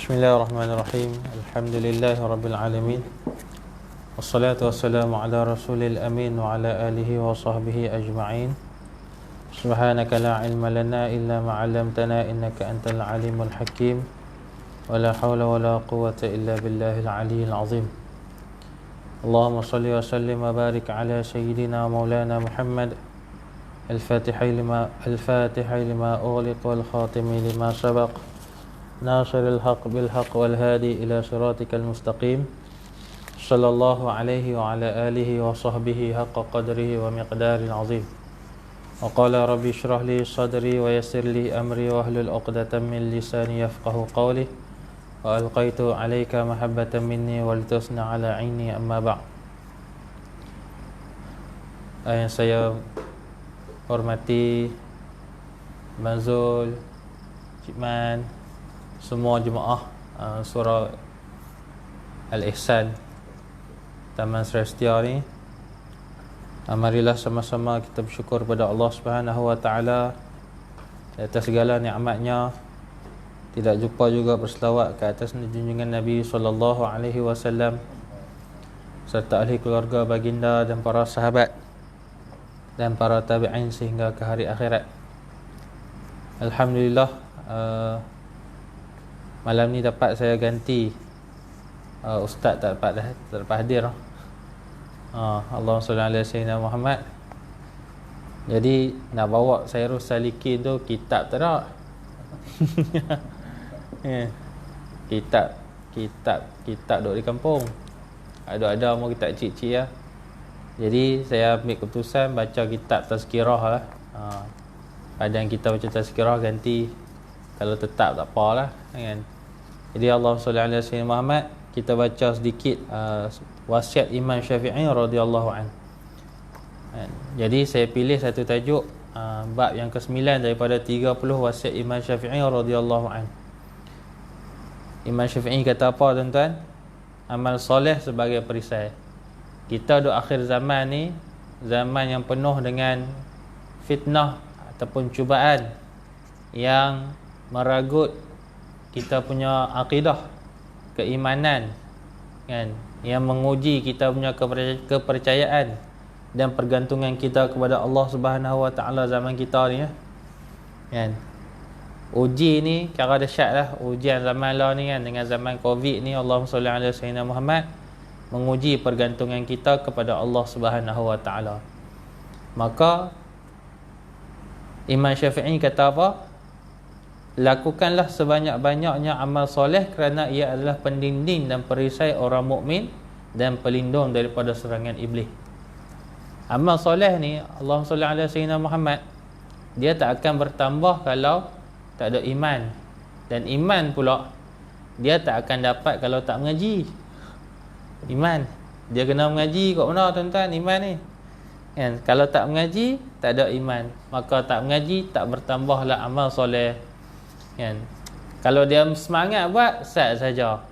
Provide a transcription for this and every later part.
Bismillahirrahmanirrahim. Alhamdulillahirabbil alamin. Wassalatu wassalamu ala rasulil amin wa ala alihi wa sahbihi ajma'in. Subhanaka la ilma lana illa ma 'allamtana innaka antal alimul hakim. Wa la hawla wa la quwwata illa billahil aliyyil azim. Allahumma salli wa sallim wa barik ala sayyidina maulana Muhammad al-Fatihi lima ughliq wal khatimi lima sabaq. ناصر الحق بالحق والهادي إلى صراطك المستقيم صلى الله عليه وعلى آله وصحبه حق قدره ومقدار عظيم وقال ربي اشرح لي صدري ويسر لي أمري واحلل عقدة من لساني يفقه قولي وألقيت عليك محبة مني ولتصنع على عيني أما بعد. Yang saya hormati Mazul, Cik Man, semua jemaah surah Al-Ihsan Taman Serastia ni, marilah sama-sama kita bersyukur pada Allah Subhanahu Wa Taala atas segala nikmatnya. Tidak lupa juga berselawat ke atas junjungan Nabi sallallahu alaihi wasallam serta ahli keluarga baginda dan para sahabat dan para tabi'in sehingga ke hari akhirat. Alhamdulillah, malam ni dapat saya ganti ustaz tak dapat hadir. Allahumma salli ala sayyidina Muhammad. Jadi nak bawa Sairus Salikin tu kitab tak ada. Kitab duduk di kampung. Ada mau kitab cik-cik lah. Jadi saya ambil keputusan baca kitab tazkirah lah. Ada yang kita baca tazkirah ganti, kalau tetap tak apalah kan. Jadi Allahumma salli ala sayyidina Muhammad, kita baca sedikit wasiat Imam Syafi'i radhiyallahu anhu. Jadi saya pilih satu tajuk, bab yang ke-9 daripada 30 wasiat Imam Syafi'i radhiyallahu anhu. Imam Syafi'i kata apa tuan-tuan? Amal soleh sebagai perisai. Kita duduk akhir zaman ni, zaman yang penuh dengan fitnah ataupun cubaan yang meragut kita punya akidah, keimanan kan, yang menguji kita punya kepercayaan dan pergantungan kita kepada Allah Subhanahu Wa Taala zaman kita ni kan. Uji ni cara dahsyat lah, ujian zaman lah ni kan, dengan zaman Covid ni. Allahumma salli ala sayyidina Muhammad, menguji pergantungan kita kepada Allah Subhanahu Wa Taala. Maka Imam Syafi'i kata apa? Lakukanlah sebanyak-banyaknya amal soleh kerana ia adalah pendinding dan perisai orang mukmin dan pelindung daripada serangan iblis. Amal soleh ni, Allahumma salli ala sayyidina Muhammad, dia tak akan bertambah kalau tak ada iman. Dan iman pula dia tak akan dapat kalau tak mengaji. Iman dia kena mengaji kat mana tuan-tuan iman ni kan? Kalau tak mengaji tak ada iman, maka tak mengaji tak bertambahlah amal soleh kan. Kalau dia semangat buat, sat saja.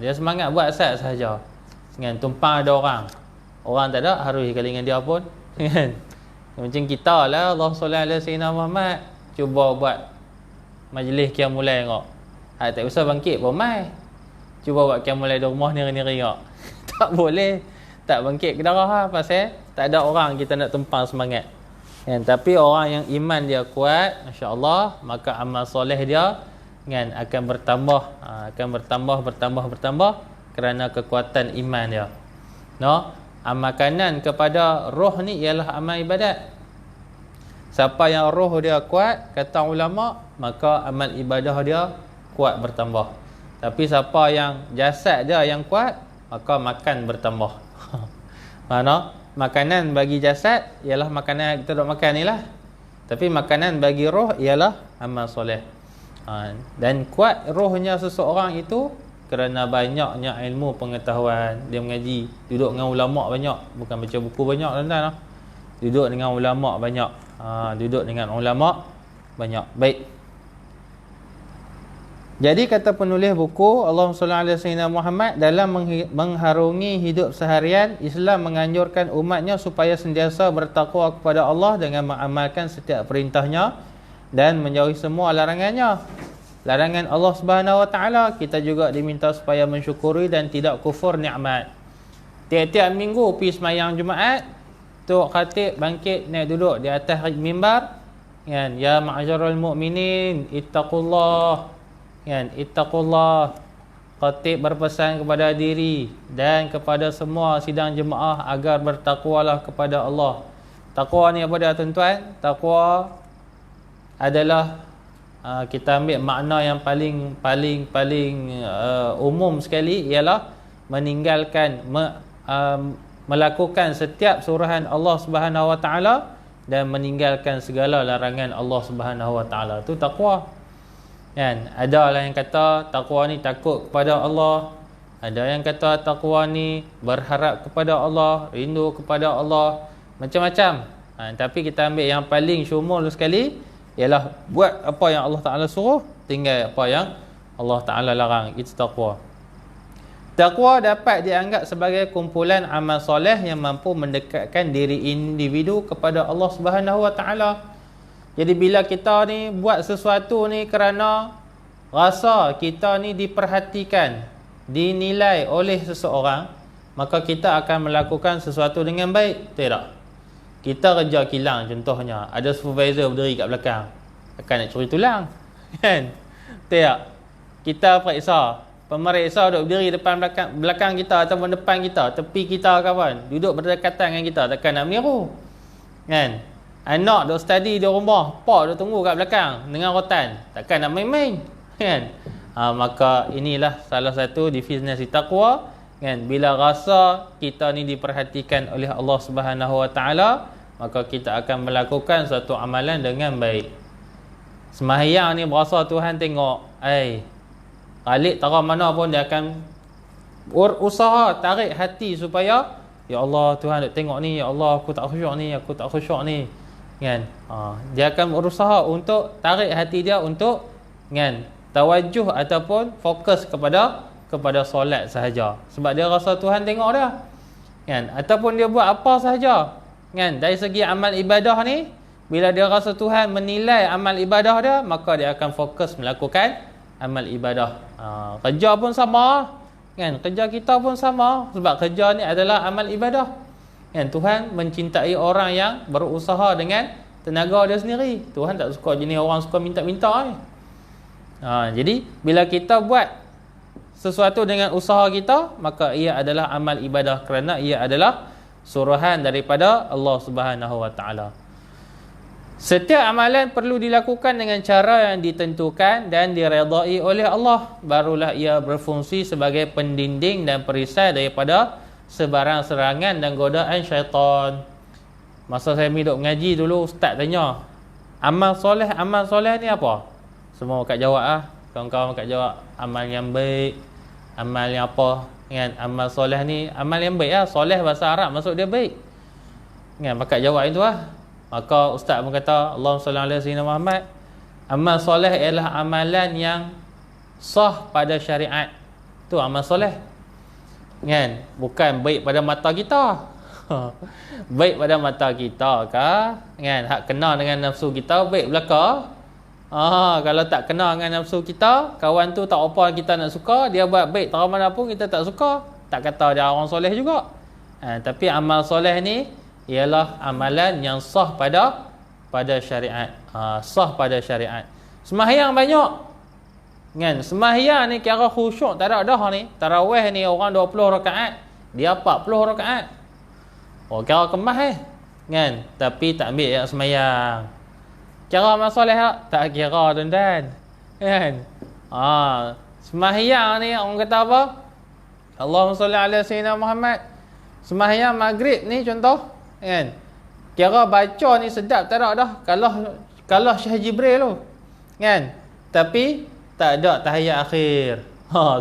Dia semangat buat, sat saja kan. Tumpang ada orang tak ada, harus kali dengan dia pun kan. Macam kita lah, Allah sallallahu alaihi wasallam Muhammad, cuba buat majlis qiyamul lail tengok. Tak usah bangkit pun mai. Cuba buat qiyamul lail di rumah ni tengok. Tak boleh. Tak bangkit ke darah pasal tak ada orang kita nak tumpang semangat kan. Tapi orang yang iman dia kuat, masya-Allah, maka amal soleh dia kan akan bertambah kerana kekuatan iman dia. Makanan kepada roh ni ialah amal ibadat. Siapa yang roh dia kuat, kata ulama, maka amal ibadah dia kuat bertambah. Tapi siapa yang jasad dia yang kuat, maka makan bertambah. Mana makanan bagi jasad ialah makanan yang kita duk makan ni lah. Tapi makanan bagi roh ialah amal soleh. Dan kuat rohnya seseorang itu kerana banyaknya ilmu pengetahuan. Dia mengaji, duduk dengan ulama' banyak, bukan baca buku banyak tuan-tuan. Duduk dengan ulama' banyak. Baik. Jadi kata penulis buku, Allahumma salli ala sayyidina Muhammad, dalam mengharungi hidup seharian, Islam menganjurkan umatnya supaya sentiasa bertakwa kepada Allah dengan mengamalkan setiap perintahnya dan menjauhi semua larangannya. larangan Allah Subhanahu Wa Taala, kita juga diminta supaya mensyukuri dan tidak kufur nikmat. Tiap-tiap minggu pergi semayang Jumaat, Tok Khatib bangkit naik duduk di atas mimbar, kan, ya ma'syarul mu'minin ittaqullah, kan, ittaqullah. Khatib berpesan kepada diri dan kepada semua sidang jemaah agar bertakwalah kepada Allah. Takwa ni apa dia tuan-tuan? Takwa adalah kita ambil makna yang paling umum sekali, ialah meninggalkan melakukan setiap suruhan Allah Subhanahu Wa Taala dan meninggalkan segala larangan Allah Subhanahu Wa Taala. Itu takwa. Kan, ada lah yang kata takwa ni takut kepada Allah, ada yang kata takwa ni berharap kepada Allah, rindu kepada Allah, macam-macam. Tapi kita ambil yang paling syumul sekali, ialah buat apa yang Allah Ta'ala suruh, tinggal apa yang Allah Ta'ala larang. Itu takwa. Takwa dapat dianggap sebagai kumpulan amal soleh yang mampu mendekatkan diri individu kepada Allah Subhanahu Wa Ta'ala. Jadi bila kita ni buat sesuatu ni kerana rasa kita ni diperhatikan, dinilai oleh seseorang, maka kita akan melakukan sesuatu dengan baik. Tidak. Kita kerja kilang contohnya, ada supervisor berdiri kat belakang, akan nak curi tulang. Kan? Tidak. Kita periksa, pemeriksa duduk berdiri depan belakang kita ataupun depan kita, tepi kita kawan, duduk berdekatan dengan kita, takkan nak meniru. Kan? Anak duk study di rumah, pak duk tunggu kat belakang dengan rotan, takkan nak main-main, kan? Maka inilah salah satu definisi takwa, kan? Bila rasa kita ni diperhatikan oleh Allah Subhanahu Wa Taala, maka kita akan melakukan satu amalan dengan baik. Sembahyang ni berasa Tuhan tengok, Khalid taruh mana pun dia akan berusaha tarik hati supaya, ya Allah, Tuhan duk tengok ni, ya Allah, aku tak khusyuk ni, kan? Dia akan berusaha untuk tarik hati dia untuk, kan, tawajuh ataupun fokus kepada solat sahaja, sebab dia rasa Tuhan tengok dia, kan? Ataupun dia buat apa sahaja, kan, dari segi amal ibadah ni, bila dia rasa Tuhan menilai amal ibadah dia, maka dia akan fokus melakukan amal ibadah. Kerja pun sama, kan? Kerja kita pun sama, sebab kerja ni adalah amal ibadah. Kan, Tuhan mencintai orang yang berusaha dengan tenaga dia sendiri. Tuhan tak suka jenis orang suka minta-minta. Jadi bila kita buat sesuatu dengan usaha kita, maka ia adalah amal ibadah, kerana ia adalah suruhan daripada Allah Subhanahu Wa Taala. Setiap amalan perlu dilakukan dengan cara yang ditentukan dan diredai oleh Allah, barulah ia berfungsi sebagai pendinding dan perisai daripada sebarang serangan dan godaan syaitan. Masa saya duduk mengaji dulu, ustaz tanya, amal soleh ni apa? Semua kat jawab kawan-kawan kat jawab, amal yang baik, amal yang apa, kan? Amal soleh ni amal yang baik soleh bahasa Arab maksud dia baik, kan? Maka jawab itu Maka ustaz pun kata, Allahumma salli ala sayyidina Muhammad, amal soleh ialah amalan yang sah pada syariat. Tu amal soleh, kan? Bukan baik pada mata kita. Baik pada mata kita kah, kan? Hak kena dengan nafsu kita, baik belaka. Kalau tak kena dengan nafsu kita, kawan tu tak apa kita nak suka, dia buat baik tak mana pun kita tak suka, tak kata dia orang soleh juga. Tapi amal soleh ni ialah amalan yang sah pada syariat. Sah pada syariat. Sembahyang banyak, kan? Sembahyang ni kira khusyuk tak ada dah ni. Tarawih ni orang 20 rakaat, dia 40 rakaat. Kira kemas kan? Tapi tak ambil yang sembahyang. Kira amal soleh tak kira tuan-tuan, kan? Sembahyang ni orang kata apa? Allahumma salli ala sayyidina Muhammad. Sembahyang maghrib ni contoh, kan? Kira baca ni sedap tak ada dah, kalah Syekh Jibril tu, kan? Tapi tak ada tahiyat akhir,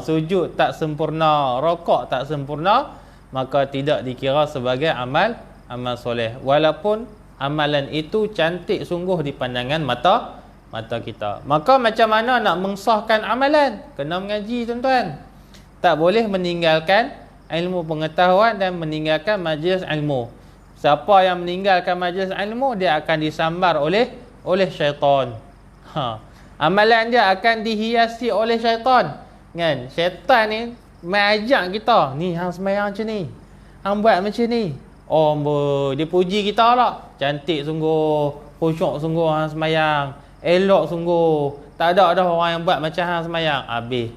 sujud tak sempurna, rokok tak sempurna, maka tidak dikira sebagai amal soleh, walaupun amalan itu cantik sungguh di pandangan mata kita. Maka macam mana nak mensahkan amalan? Kena mengaji tuan-tuan. Tak boleh meninggalkan ilmu pengetahuan dan meninggalkan majlis ilmu. Siapa yang meninggalkan majlis ilmu, dia akan disambar oleh syaitan. Amalan dia akan dihiasi oleh syaitan. Kan? Syaitan ni mengajak kita, ni hang sembahyang macam ni, hang buat macam ni. Oh, dia puji kita lah. Cantik sungguh, khusyuk sungguh hang sembahyang, elok sungguh. Tak ada dah orang yang buat macam hang sembahyang. Habis.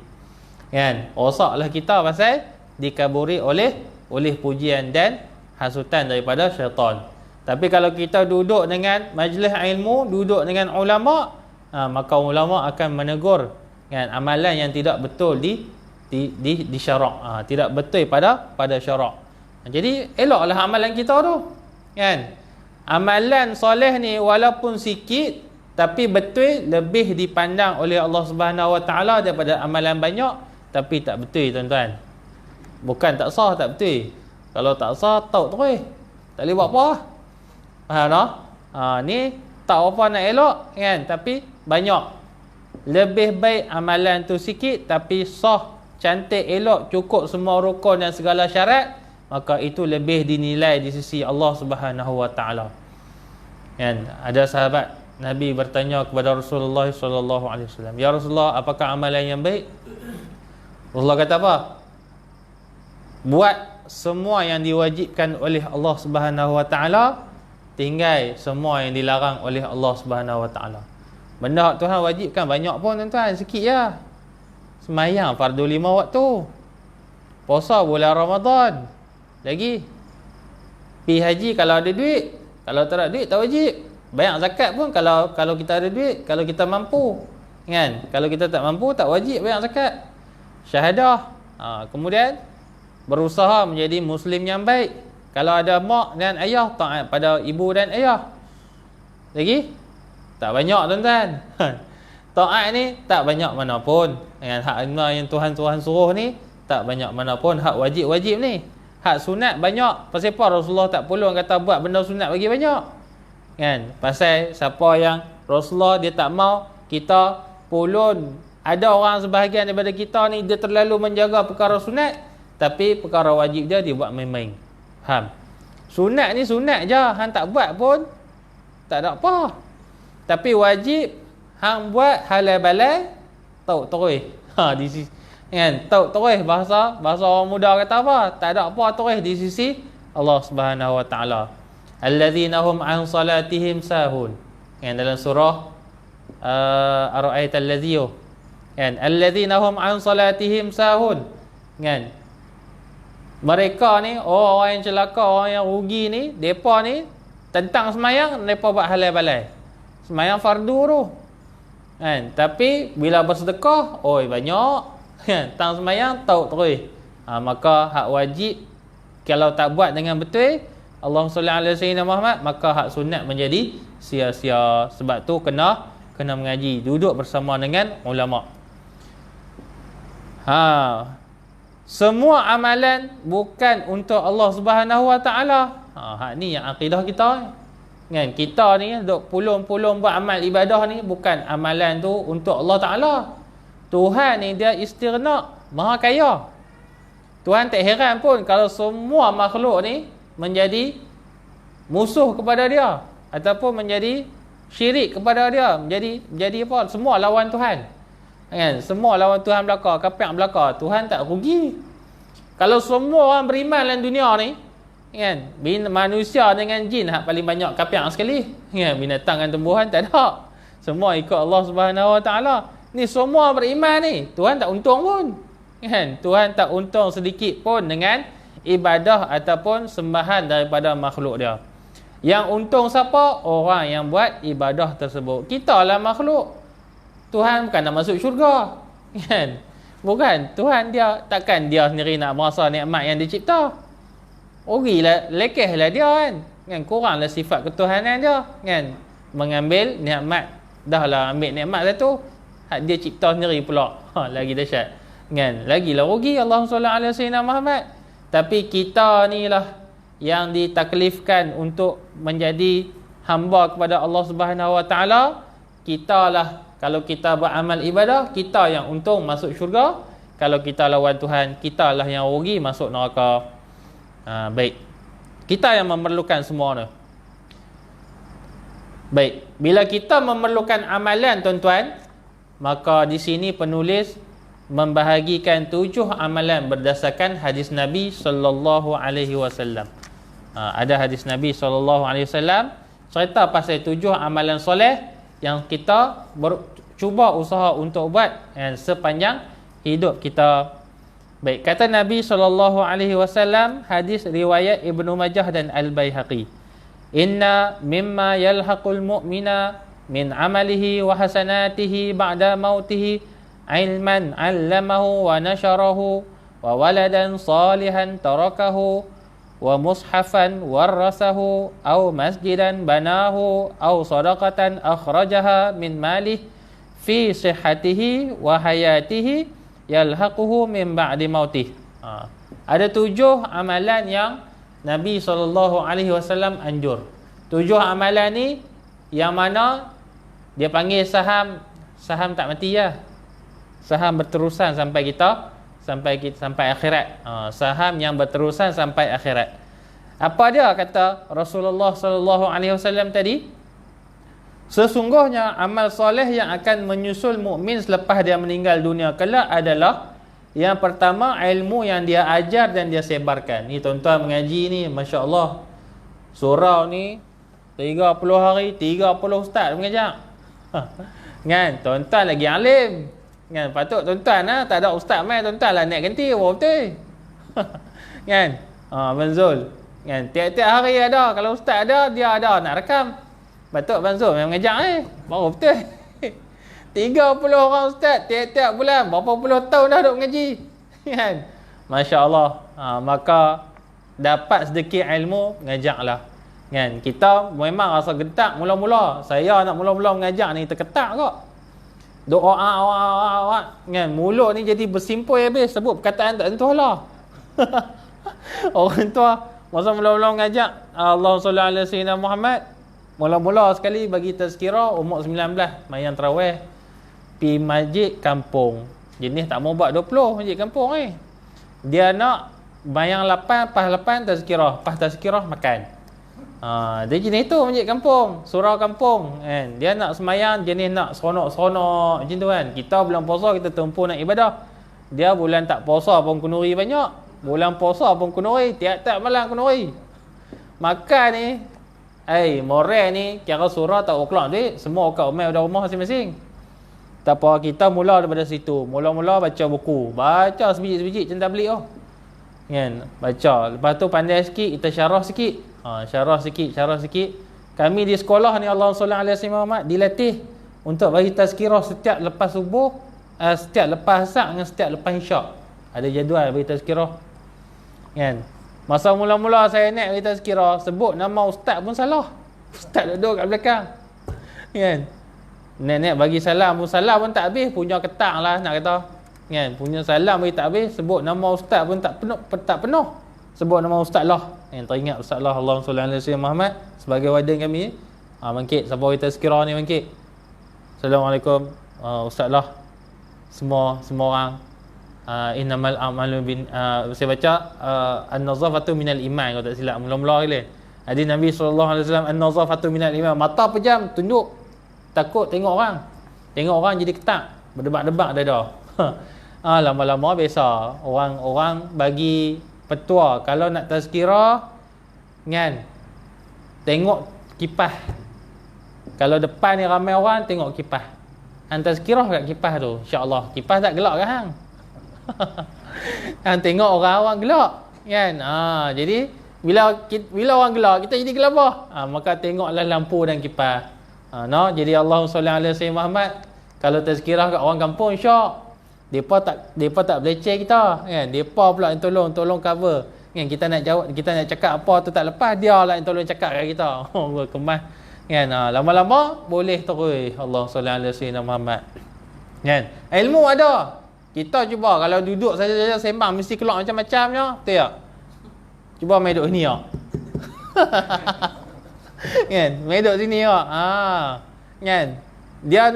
Kan? Rosaklah kita pasal dikaburi oleh pujian dan hasutan daripada syaitan. Tapi kalau kita duduk dengan majlis ilmu, duduk dengan ulama, maka ulama akan menegur kan, amalan yang tidak betul di syarak, tidak betul pada syarak. Jadi eloklah amalan kita tu kan. Amalan soleh ni walaupun sikit tapi betul, lebih dipandang oleh Allah Subhanahu Wa Taala daripada amalan banyak tapi tak betul, tuan-tuan. Bukan tak sah, tak betul. Kalau tak sah, tahu terus, tak boleh buat apa. Faham tak? Ni tak apa nak elok kan, tapi banyak. Lebih baik amalan tu sikit tapi sah, cantik, elok, cukup semua rukun dan segala syarat, maka itu lebih dinilai di sisi Allah Subhanahu Wa Taala. Kan? Ada sahabat Nabi bertanya kepada Rasulullah sallallahu alaihi wasallam, "Ya Rasulullah, apakah amalan yang baik?" Rasulullah kata apa? Buat semua yang diwajibkan oleh Allah Subhanahu Wa Taala, tinggal semua yang dilarang oleh Allah Subhanahu Wa Taala. Benda Tuhan wajibkan banyak pun, tuan-tuan, sikit je. Sembahyang fardu 5 waktu, puasa bulan Ramadan, lagi pergi haji kalau ada duit. Kalau tak ada duit tak wajib. Bayar zakat pun kalau kita ada duit, kalau kita mampu kan. Kalau kita tak mampu tak wajib bayar zakat. Syahadah, kemudian berusaha menjadi muslim yang baik. Kalau ada mak dan ayah, taat pada ibu dan ayah. Lagi tak banyak, tuan-tuan. Taat ni tak banyak mana pun. Dengan hak yang Tuhan suruh ni tak banyak mana pun. Hak wajib-wajib ni. Hak sunat banyak. Pasal apa Rasulullah tak perlu kata buat benda sunat bagi banyak? Kan? Pasal siapa yang Rasulullah dia tak mau kita pulun. Ada orang sebahagian daripada kita ni dia terlalu menjaga perkara sunat, tapi perkara wajib dia buat main-main. Faham? Sunat ni sunat je, hang tak buat pun tak ada apa. Tapi wajib hang buat halal balai, tahu terus. Di sisi kan, tahu terus bahasa orang muda kata apa? Tak ada apa terus di sisi Allah Subhanahu Wa Taala. Alladzina hum an salatihim sahun. Kan dalam surah Ara'aital ladzi kan, alladzina hum an salatihim sahun. Kan? Mereka ni orang yang celaka, orang yang rugi ni, depa ni tentang semayang depa buat halal balai. Semayang fardu tu. Kan? Tapi bila bersedekah, oi banyak. Kan? Tentang semayang tahu terus. Maka hak wajib kalau tak buat dengan betul, Allahumma salli ala sayyidina Muhammad, maka hak sunat menjadi sia-sia. Sebab tu kena mengaji, duduk bersama dengan ulama. Semua amalan bukan untuk Allah Subhanahu Wa Taala. Hak ni yang akidah kita. Kan? Kita ni duk pulung-pulung buat amal ibadah ni, bukan amalan tu untuk Allah Taala. Tuhan ni dia istighna, maha kaya. Tuhan tak heran pun kalau semua makhluk ni menjadi musuh kepada dia ataupun menjadi syirik kepada dia, menjadi apa? Semua lawan Tuhan. Kan? Semua lawan Tuhan belaka, kafir belaka. Tuhan tak rugi. Kalau semua orang beriman dalam dunia ni, kan, manusia dengan jin hak paling banyak kafir sekali. Kan? Binatang dan tumbuhan tak ada. Semua ikut Allah Subhanahu Wa Taala. Ni semua beriman ni, Tuhan tak untung pun. Kan? Tuhan tak untung sedikit pun dengan ibadah ataupun sembahan daripada makhluk dia. Yang untung siapa? Orang yang buat ibadah tersebut. Kita lah makhluk. Tuhan bukan nak masuk syurga. Kan? Bukan. Tuhan dia takkan dia sendiri nak merasa nikmat yang dicipta. Orilah, lekehlah dia kan. Kuranglah sifat ketuhanan dia. Kan? Mengambil nikmat. Dah lah ambil nikmat satu. Hak dia cipta sendiri pula. Lagi dahsyat. Kan? Lagilah rugi. Allahumma salli ala sayyidina Muhammad. Tapi kita ni lah yang ditaklifkan untuk menjadi hamba kepada Allah Subhanahu Wa Taala. Kita lah, kalau kita beramal ibadah, kita yang untung masuk syurga. Kalau kita lawan Tuhan, kita lah yang rugi masuk neraka. Baik. Kita yang memerlukan semua ni. Baik. Bila kita memerlukan amalan, tuan-tuan, maka di sini penulis membahagikan 7 amalan berdasarkan hadis Nabi sallallahu alaihi wasallam. Ada hadis Nabi sallallahu alaihi wasallam cerita pasal 7 amalan soleh yang kita cuba usaha untuk buat sepanjang hidup kita. Baik, kata Nabi sallallahu alaihi wasallam, hadis riwayat Ibnu Majah dan Al-Baihaqi. Inna mimma yalhaqul mu'mina min amalihi wa hasanatihi ba'da mautihi ilman 'allamahu wa nasharahu wa waladan salihan tarakahu wa mushafan warasahu aw masjidan banahu aw sadaqatan akhrajaha min malih fi sihhatihi wa hayatihi yalhaquhu min ba'di mautih. Ada 7 amalan yang Nabi SAW anjur. 7 amalan ni yang mana dia panggil saham tak mati ya. Saham berterusan sampai sampai akhirat. Saham yang berterusan sampai akhirat. Apa dia kata Rasulullah SAW tadi? Sesungguhnya amal soleh yang akan menyusul mukmin selepas dia meninggal dunia kelak adalah yang pertama, ilmu yang dia ajar dan dia sebarkan. Ni tuan-tuan mengaji ni, masya-Allah. Surau ni 30 hari 30 ustaz mengajar. Kan, tuan-tuan lagi alim. Kan, patut tuan-tuan tak ada ustaz mai, tuan-tuan lah naik ganti betul. Kan? Banzul. Kan, tiap-tiap hari ada, kalau ustaz ada, dia ada nak rekam. Patut Banzul yang mengajar baru betul. 30 orang ustaz tiap-tiap bulan, berapa puluh tahun dah duk mengaji. Kan? Masya-Allah. Maka dapat sedikit ilmu, ngajaklah. Kan? Kita memang rasa gentak mula-mula. Saya nak mula-mula mengajar ni terketak kok. Doa kan, mulut ni jadi bersimpul habis sebut perkataan tak tentulah. Orang tua masa mula-mula mengajar Allahumma salli ala sayyidina Muhammad, mula-mula sekali bagi tazkirah umur 19 mayan tarawih pi masjid kampung. Jenis tak mau buat 20 masjid kampung Dia nak bayang 8 pas 8 tazkirah, pas tazkirah makan. Dia jenis tu masjid kampung, surau kampung kan. Dia nak semayang jenis nak seronok-seronok macam tu kan. Kita bulan puasa kita tumpu nak ibadah. Dia bulan tak puasa pun kunuri banyak. Bulan puasa pun kunuri, tiap-tiap malam kunuri. Makan ni moral ni kira surah tak o'clock duit, semua kat rumah masing-masing. Tak apa, kita mula daripada situ. Mula-mula baca buku. Baca sebiji-sebiji macam tabligh tu. Kan? Baca. Lepas tu pandai sikit, kita syarah sikit. Syarah sikit. Kami di sekolah ni Allahumma salli ala sayyidina Muhammad dilatih untuk bagi tazkirah setiap lepas subuh, setiap lepas asar dengan setiap lepas isyak. Ada jadual bagi tazkirah. Kan? Masa mula-mula saya naik bagi tazkirah, sebut nama ustaz pun salah. Ustaz duduk kat belakang. Kan? Nenek bagi salam pun tak habis, punya ketak lah nak kata. Kan? Punya salam bagi tak habis, sebut nama ustaz pun tak penuh. Sebut nama ustaz lah. Yang teringat ustaz lah, Allahumma salli ala sayyidina Muhammad sebagai wadah kami. Bangkit, siapa kita tazkirah ni bangkit. Assalamualaikum ustaz lah. Semua orang. Innamal a'malu bin saya baca an-nazafatu minal iman kalau tak silap mula-mula kali. Hadis Nabi SAW, an-nazafatu minal iman. Mata pejam, tunjuk. Takut tengok orang. Tengok orang jadi ketak. Berdebat-debat dah. Lama-lama biasa. Orang bagi petua. Kalau nak tazkirah, kan, tengok kipas. Kalau depan ni ramai orang, tengok kipas. Tazkirah kat kipas tu. InsyaAllah. Kipas tak gelak kan hang? Tengok orang-orang gelak. Kan? Jadi, bila orang gelak, kita jadi gelabah. Maka tengoklah lampu dan kipas. Jadi Allahumma salli ala sayyidina Muhammad. Kalau tazkirah kat orang kampung syak. Depa tak beleceh kita, kan? Depa pula yang tolong cover. Kan kita nak jawab, kita nak cakap apa tu tak lepas, dia lah yang tolong cakap kat kita. Kemas. Kan? Lama-lama boleh terus Allahumma salli ala sayyidina Muhammad. Kan? Ilmu ada. Kita cuba kalau duduk saja sembang mesti keluar macam-macamnya, betul tak? Cuba mai duduk sini ah. Kan? Mai duduk sini ah. Kan? Dia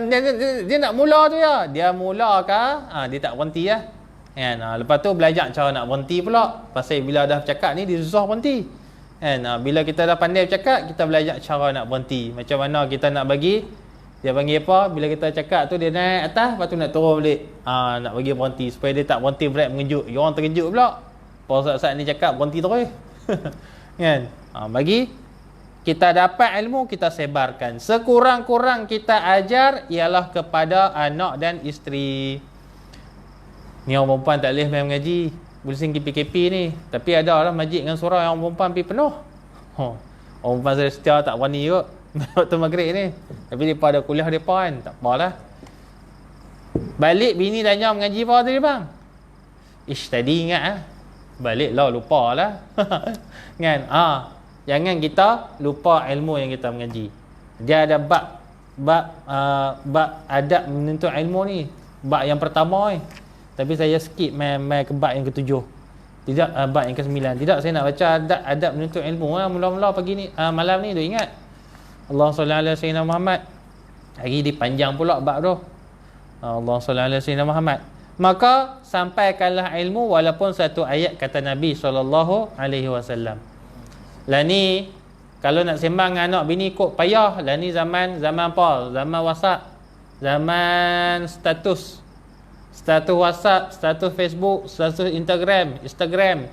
nak mula tu ya. Dia mula ke? Dia tak berhenti lah. Kan? Lepas tu belajar cara nak berhenti pula. Pasal bila dah bercakap ni dia susah berhenti. Kan? Bila kita dah pandai bercakap, kita belajar cara nak berhenti. Macam mana kita nak bagi Dia panggil apa? Bila kita cakap tu dia naik atas, lepas tu nak turun balik. Nak bagi berhenti supaya dia tak berhenti berat mengejut. Dia orang terkejut pula. Saat ni cakap berhenti terus. Kan? Bagi kita dapat ilmu, kita sebarkan. Sekurang-kurang kita ajar ialah kepada anak dan isteri. Ni orang perempuan tak boleh main mengaji. Pusing KP-KP ni. Tapi ada lah masjid dengan surau yang orang perempuan pergi penuh. Orang perempuan saya setia tak berani kot. Waktu maghrib ni. Tapi mereka ada kuliah mereka kan. Tak apalah. Balik bini tanya mengaji apa tadi bang? Tadi ingat balik lah lupa lah. Kan? Jangan kita lupa ilmu yang kita mengaji. Dia ada bab adab menuntut ilmu ni. Bab yang pertama ni. Tapi saya skip main ke bab yang ketujuh. Tidak bab yang kesembilan. Tidak, saya nak baca adab menuntut ilmu. Mula-mula pagi ni malam ni tu ingat. Allah sallallahu alaihi wasallam Muhammad. Hari ni panjang pula bab tu. Allah sallallahu alaihi wasallam Muhammad. Maka sampaikanlah ilmu walaupun satu ayat kata Nabi sallallahu alaihi wasallam. Lah ni kalau nak sembang dengan anak bini kok payah. Lah ni zaman apa? Zaman WhatsApp. Zaman status WhatsApp, status Facebook, status Instagram,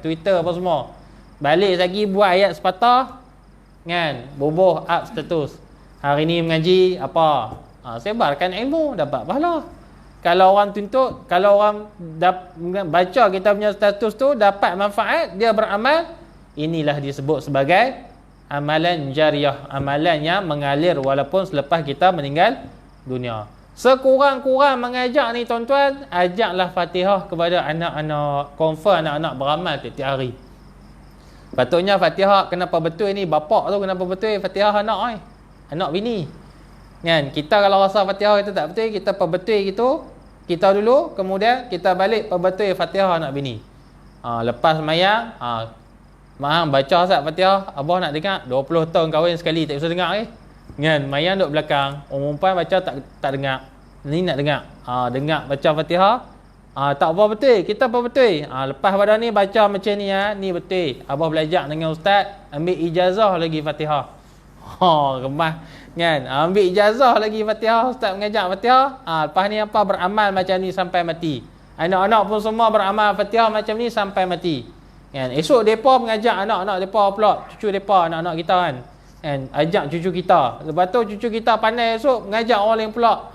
Twitter apa semua. Balik lagi buat ayat sepatah. Kan? Bubuh up status. Hari ni mengaji apa? Sebarkan ilmu, dapat pahala. Kalau orang tuntut, kalau orang baca kita punya status tu dapat manfaat, dia beramal, inilah disebut sebagai amalan jariah, amalan yang mengalir walaupun selepas kita meninggal dunia. Sekurang-kurang mengajak ni tuan-tuan, ajaklah Fatihah kepada anak-anak, confirm anak-anak beramal tiap-tiap hari. Patutnya Fatihah kenapa betul ni, bapak tu kenapa betul Fatihah anak bini. Kan? Kita kalau rasa Fatihah kita tak betul, kita perbetul gitu, kita dulu, kemudian kita balik perbetul Fatihah anak bini. Lepas mayang, Mak baca Ustaz Fatihah, abah nak dengar 20 tahun kahwin sekali tak usah dengar Kan, mayang duduk belakang, orang perempuan baca tak dengar. Ni nak dengar. Dengar baca Fatihah. Tak apa betul, kita apa betul. Lepas pada ni baca macam ni ni betul. Abah belajar dengan ustaz, ambil ijazah lagi Fatihah. Gemah. Kan? Ambil ijazah lagi Fatihah, ustaz mengajar Fatihah. Lepas ni apa beramal macam ni sampai mati. Anak-anak pun semua beramal Fatihah macam ni sampai mati. Kan? Esok depa mengajar anak-anak depa pula, cucu depa, anak-anak kita kan. Ajak cucu kita. Lepas tu cucu kita pandai esok mengajak orang lain pula.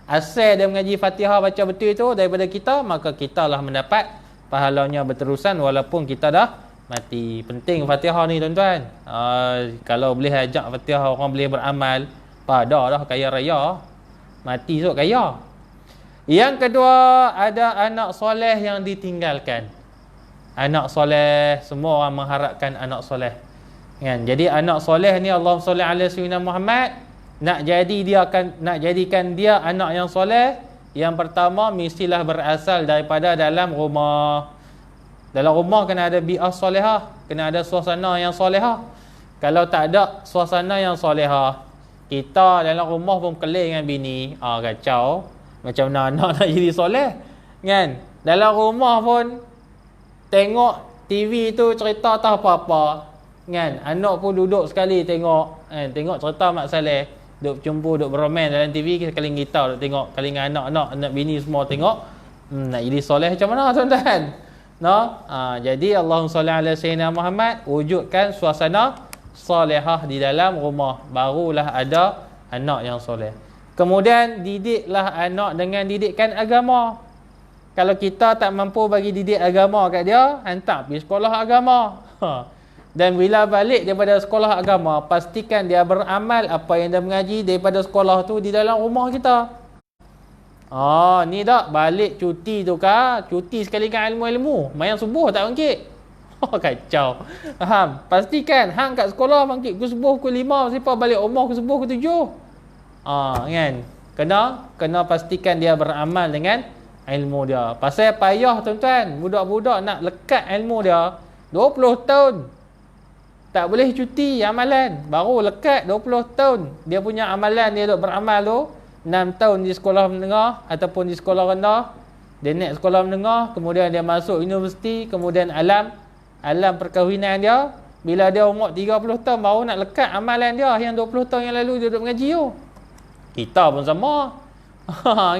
Asal dia mengaji Fatihah baca betul itu daripada kita, maka kita lah mendapat pahalanya berterusan walaupun kita dah mati. Penting Fatihah ni tuan-tuan. Kalau boleh ajak Fatihah orang boleh beramal, pada dah kaya raya. Mati esok kaya. Yang kedua, ada anak soleh yang ditinggalkan. Anak soleh, semua orang mengharapkan anak soleh. Kan? Jadi anak soleh ni Allah salli ala sayyidina Muhammad nak jadikan dia anak yang soleh. Yang pertama mestilah berasal daripada dalam rumah. Dalam rumah kena ada bi'ah solehah, kena ada suasana yang solehah. Kalau tak ada suasana yang solehah, kita dalam rumah pun kelih dengan bini, kacau. Macam mana anak nak jadi soleh? Kan? Dalam rumah pun tengok TV tu cerita tak apa-apa. Kan, anak pun duduk sekali tengok cerita Mak Saleh, duduk bercumpu, duduk beromen dalam TV, sekali kita duduk tengok, kali dengan anak bini semua tengok. Nak jadi soleh macam mana tuan-tuan? Jadi Allahumma salli ala sayyidina Muhammad, wujudkan suasana solehah di dalam rumah, barulah ada anak yang soleh. Kemudian didiklah anak dengan didikan agama. Kalau kita tak mampu bagi didik agama kat dia, hantar pergi sekolah agama. Dan bila balik daripada sekolah agama, pastikan dia beramal apa yang dia mengaji daripada sekolah tu di dalam rumah kita. Ni tak balik cuti tu cuti sekali kan ilmu-ilmu. Mayang subuh tak bangkit. Kacau. Faham? Pastikan hang kat sekolah bangkit pukul subuh pukul 5, siapa balik rumah pukul subuh pukul 7. Kan? Kena pastikan dia beramal dengan ilmu dia. Pasal payah tuan-tuan, budak-budak nak lekat ilmu dia 20 tahun. Tak boleh cuti amalan. Baru lekat 20 tahun. Dia punya amalan, dia duk beramal tu 6 tahun di sekolah menengah ataupun di sekolah rendah. Dia naik sekolah menengah, kemudian dia masuk universiti, kemudian alam perkahwinan dia. Bila dia umur 30 tahun baru nak lekat amalan dia yang 20 tahun yang lalu dia duduk mengaji tu. Kita pun sama.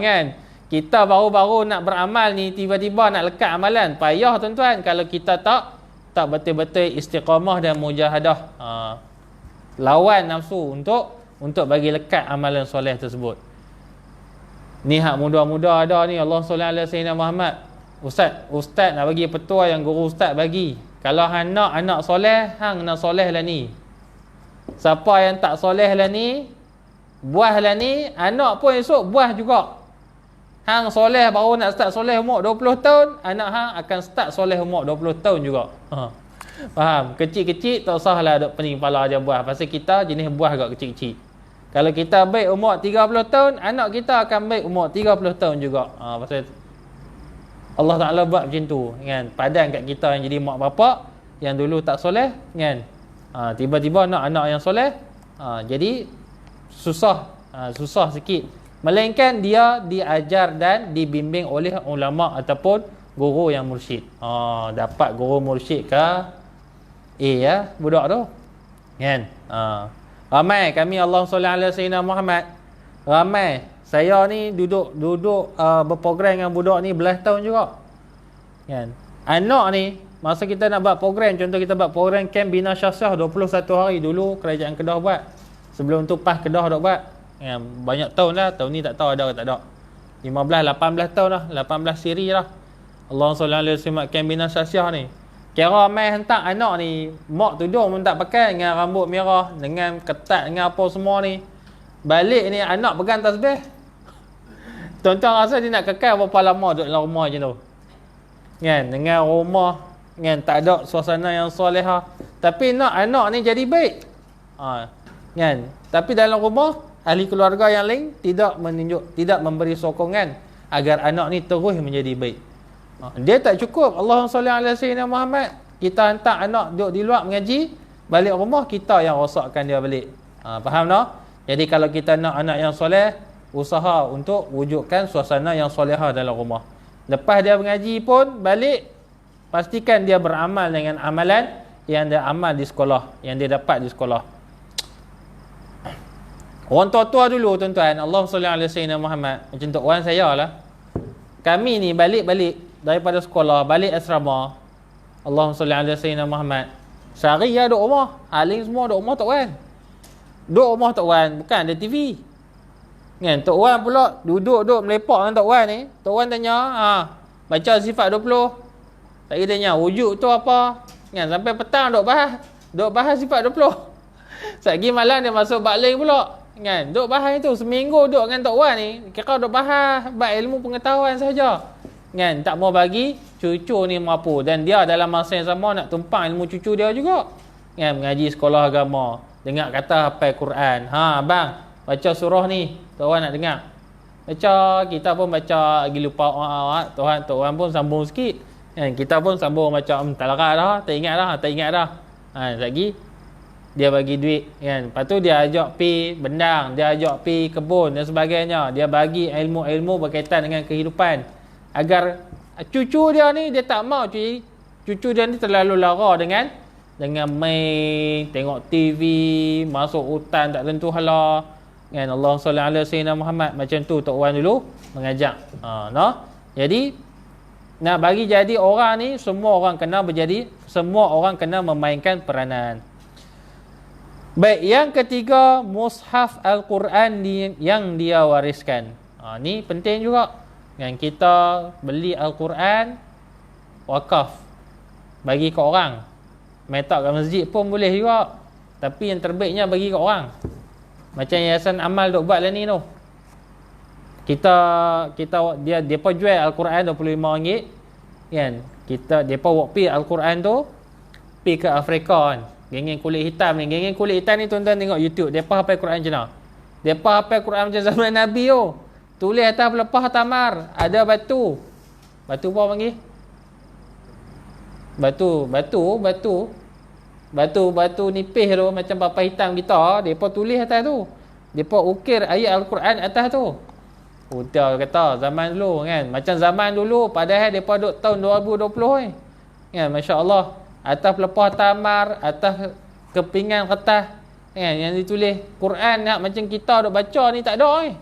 Kan? Kita baru-baru nak beramal ni, tiba-tiba nak lekat amalan. Payah tuan-tuan kalau kita tak betul-betul istiqamah dan mujahadah. Lawan nafsu untuk bagi lekat amalan soleh tersebut. Ni hak muda-muda ada ni, Allah sallallahu alaihi wasallam Muhammad. Ustaz nak bagi petua yang guru ustaz bagi. Kalau hang nak anak soleh, hang nak soleh lah ni. Siapa yang tak soleh lah ni, buah lah ni, anak pun esok buah juga. Hang soleh baru nak start soleh umur 20 tahun, anak hang akan start soleh umur 20 tahun juga. Faham? Kecil-kecil tak usahlah duk pening kepala aja buah. Pasal kita jenis buah agak kecil-kecil. Kalau kita baik umur 30 tahun, anak kita akan baik umur 30 tahun juga. Pasal Allah Ta'ala buat macam tu, kan? Padan kat kita yang jadi mak bapak yang dulu tak soleh, kan? Tiba-tiba nak anak yang soleh, jadi susah sikit. Melainkan dia diajar dan dibimbing oleh ulama ataupun guru yang mursyid. Dapat guru mursyid ke ya budak tu, kan? Ramai kami, Allah sallallahu alaihi wasallam Muhammad, ramai saya ni duduk berprogram dengan budak ni belas tahun juga, kan? Anak ni masa kita nak buat program, contoh kita buat program camp bina syakhsiah 21 hari dulu kerajaan Kedah buat. Sebelum tu PAS Kedah dah buat, kan? Banyak tahun dah, tahun ni tak tahu ada ke tak ada. 15 18 tahun dah, 18 siri dah Allah sallallahu alaihi wasallam camp bina syakhsiah ni. Kira mai hentak anak ni, mak tudung pun tak pakai, dengan rambut merah, dengan ketat, dengan apa semua ni. Balik ni anak pegang tasbih. Tuan-tuan rasa dia nak kekal berapa lama duduk dalam rumah macam tu, kan? Dengan rumah, kan, tak ada suasana yang solehah. Tapi nak anak ni jadi baik, kan? Tapi dalam rumah, ahli keluarga yang lain tidak memberi sokongan agar anak ni terus menjadi baik. Dia tak cukup. Allah sallallahu alaihi wasallam Muhammad, kita hantar anak duduk di luar mengaji, balik rumah kita yang rosakkan dia balik. Faham tak? Jadi kalau kita nak anak yang soleh, usaha untuk wujudkan suasana yang solehah dalam rumah. Lepas dia mengaji pun balik, pastikan dia beramal dengan amalan yang dia amal di sekolah, yang dia dapat di sekolah. Orang tua-tua dulu tuan-tuan, Allah sallallahu alaihi wasallam Muhammad, macam tok wan saya lah. Kami ni balik daripada sekolah, balik asrama, Allah sallallahu alaihi wasallam Muhammad, sehari ya duduk rumah, haling semua duduk rumah tok wan. Duduk rumah tok wan, bukan ada TV, kan? Tok wan pula duduk melepak dengan tok wan ni. Tok wan tanya, baca sifat 20. Tak kira tanya wujud tu apa, kan? Sampai petang duk bahas sifat 20. Satgi malam dia masuk bakling pula, kan? Duk bahas itu seminggu duk dengan tok wan ni, kira duk bahas bab ilmu pengetahuan saja, kan? Tak mau bagi cucu ni mampu, dan dia dalam masa yang sama nak tumpang ilmu cucu dia juga, kan? Mengaji sekolah agama, dengar kata hafal Quran. Abang baca surah ni, tok wan nak dengar. Baca, kita pun baca lagi lupa. Tok wan pun sambung sikit, kan? Kita pun sambung macam tak larat dah, tak ingat dah. Lagi dia bagi duit, kan? Lepas tu dia ajak pi bendang, dia ajak pi kebun dan sebagainya. Dia bagi ilmu-ilmu berkaitan dengan kehidupan, agar cucu dia ni, dia tak mau cucu dia ni terlalu lara dengan main, tengok TV, masuk hutan tak tentu hala, kan? Allah sallallahu alaihi wasallam Muhammad macam tu tok wan dulu mengajak. Jadi nak bagi jadi orang ni, semua orang kena memainkan peranan. Baik, yang ketiga, mushaf Al-Quran yang dia wariskan. Ni penting juga, kan? Kita beli Al-Quran wakaf, bagi ke orang. Metak kat masjid pun boleh juga, tapi yang terbaiknya bagi ke orang. Macam Yayasan Amal duk buat lah ni tu. Depa jual Al-Quran RM25, kan? Depa buat pi Al-Quran tu pi ke Afrika, kan? Geng-geng kulit hitam ni tuan-tuan tengok YouTube, depa hafal Quran macam mana? Depa hafal Quran macam zaman Nabi tu. Tulis atas pelepah tamar, ada batu apa panggil? Batu nipis tu, macam papan hitam kita, depa tulis atas tu. Depa ukir ayat Al-Quran atas tu. Dia kata zaman dulu, kan? Macam zaman dulu, padahal depa duduk tahun 2020 kan? Masya-Allah. Atas pelepah tamar, atas kepingan kertas, kan, yang ditulis Quran nak macam kita duk baca ni tak ada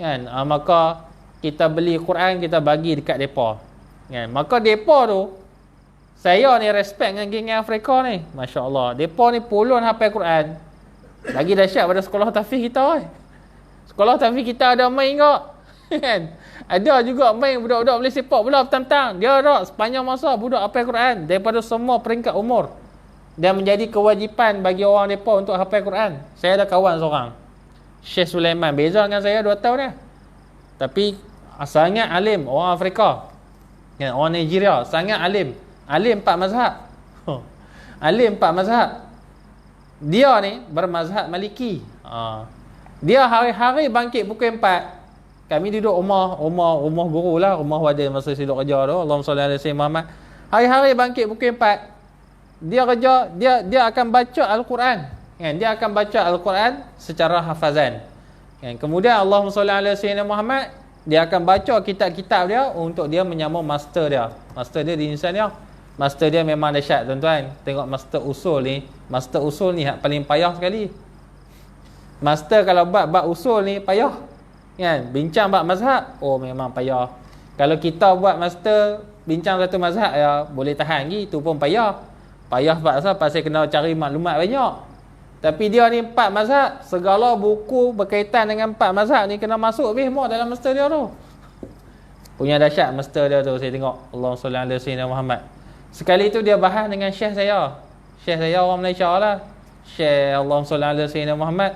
kan. Maka kita beli Quran, kita bagi dekat depa kan. Maka depa tu, saya ni respect dengan geng Afrika ni, masya-Allah. Depa ni pulun hafal Quran. Lagi dahsyat pada sekolah tahfiz kita Sekolah tahfiz kita ada main kok kan. Ada juga main budak-budak boleh sepak bola petang-petang. Dia ada sepanjang masa budak hafal Quran daripada semua peringkat umur. Dan menjadi kewajipan bagi orang mereka untuk hafal Quran. Saya ada kawan seorang, Syekh Sulaiman, beza dengan saya 2 tahun dah. Tapi sangat alim, orang Afrika ya, orang Nigeria, sangat alim. Alim 4 mazhab. Alim 4 mazhab. Dia ni bermazhab Maliki. Dia hari-hari bangkit pukul 4. Kami duduk rumah guru lah, rumah wadah masa saya duduk kerja tu. Allahumma salli ala sayyidina Muhammad. Hari-hari bangkit pukul 4. Dia kerja, dia akan baca Al-Quran kan? Dia akan baca Al-Quran secara hafazan kan? Kemudian Allahumma salli ala sayyidina Muhammad, dia akan baca kitab-kitab dia untuk dia menyambung master dia. Master dia di Indonesia dia. Master dia memang dahsyat tuan-tuan. Tengok master usul ni. Master usul ni yang paling payah sekali. Master kalau bab usul ni payah kan? Bincang bab mazhab, oh memang payah. Kalau kita buat master bincang satu mazhab ya boleh tahan lagi, tu pun payah. Payah pasal kena cari maklumat banyak. Tapi dia ni 4 mazhab, segala buku berkaitan dengan 4 mazhab ni kena masuk semua dalam master dia tu. Punya dahsyat master dia tu, saya tengok. Allahumma salli ala sayyidina Muhammad. Sekali tu dia bahas dengan syekh saya. Syekh saya orang Malaysia lah. Syekh Allahumma salli ala sayyidina Muhammad.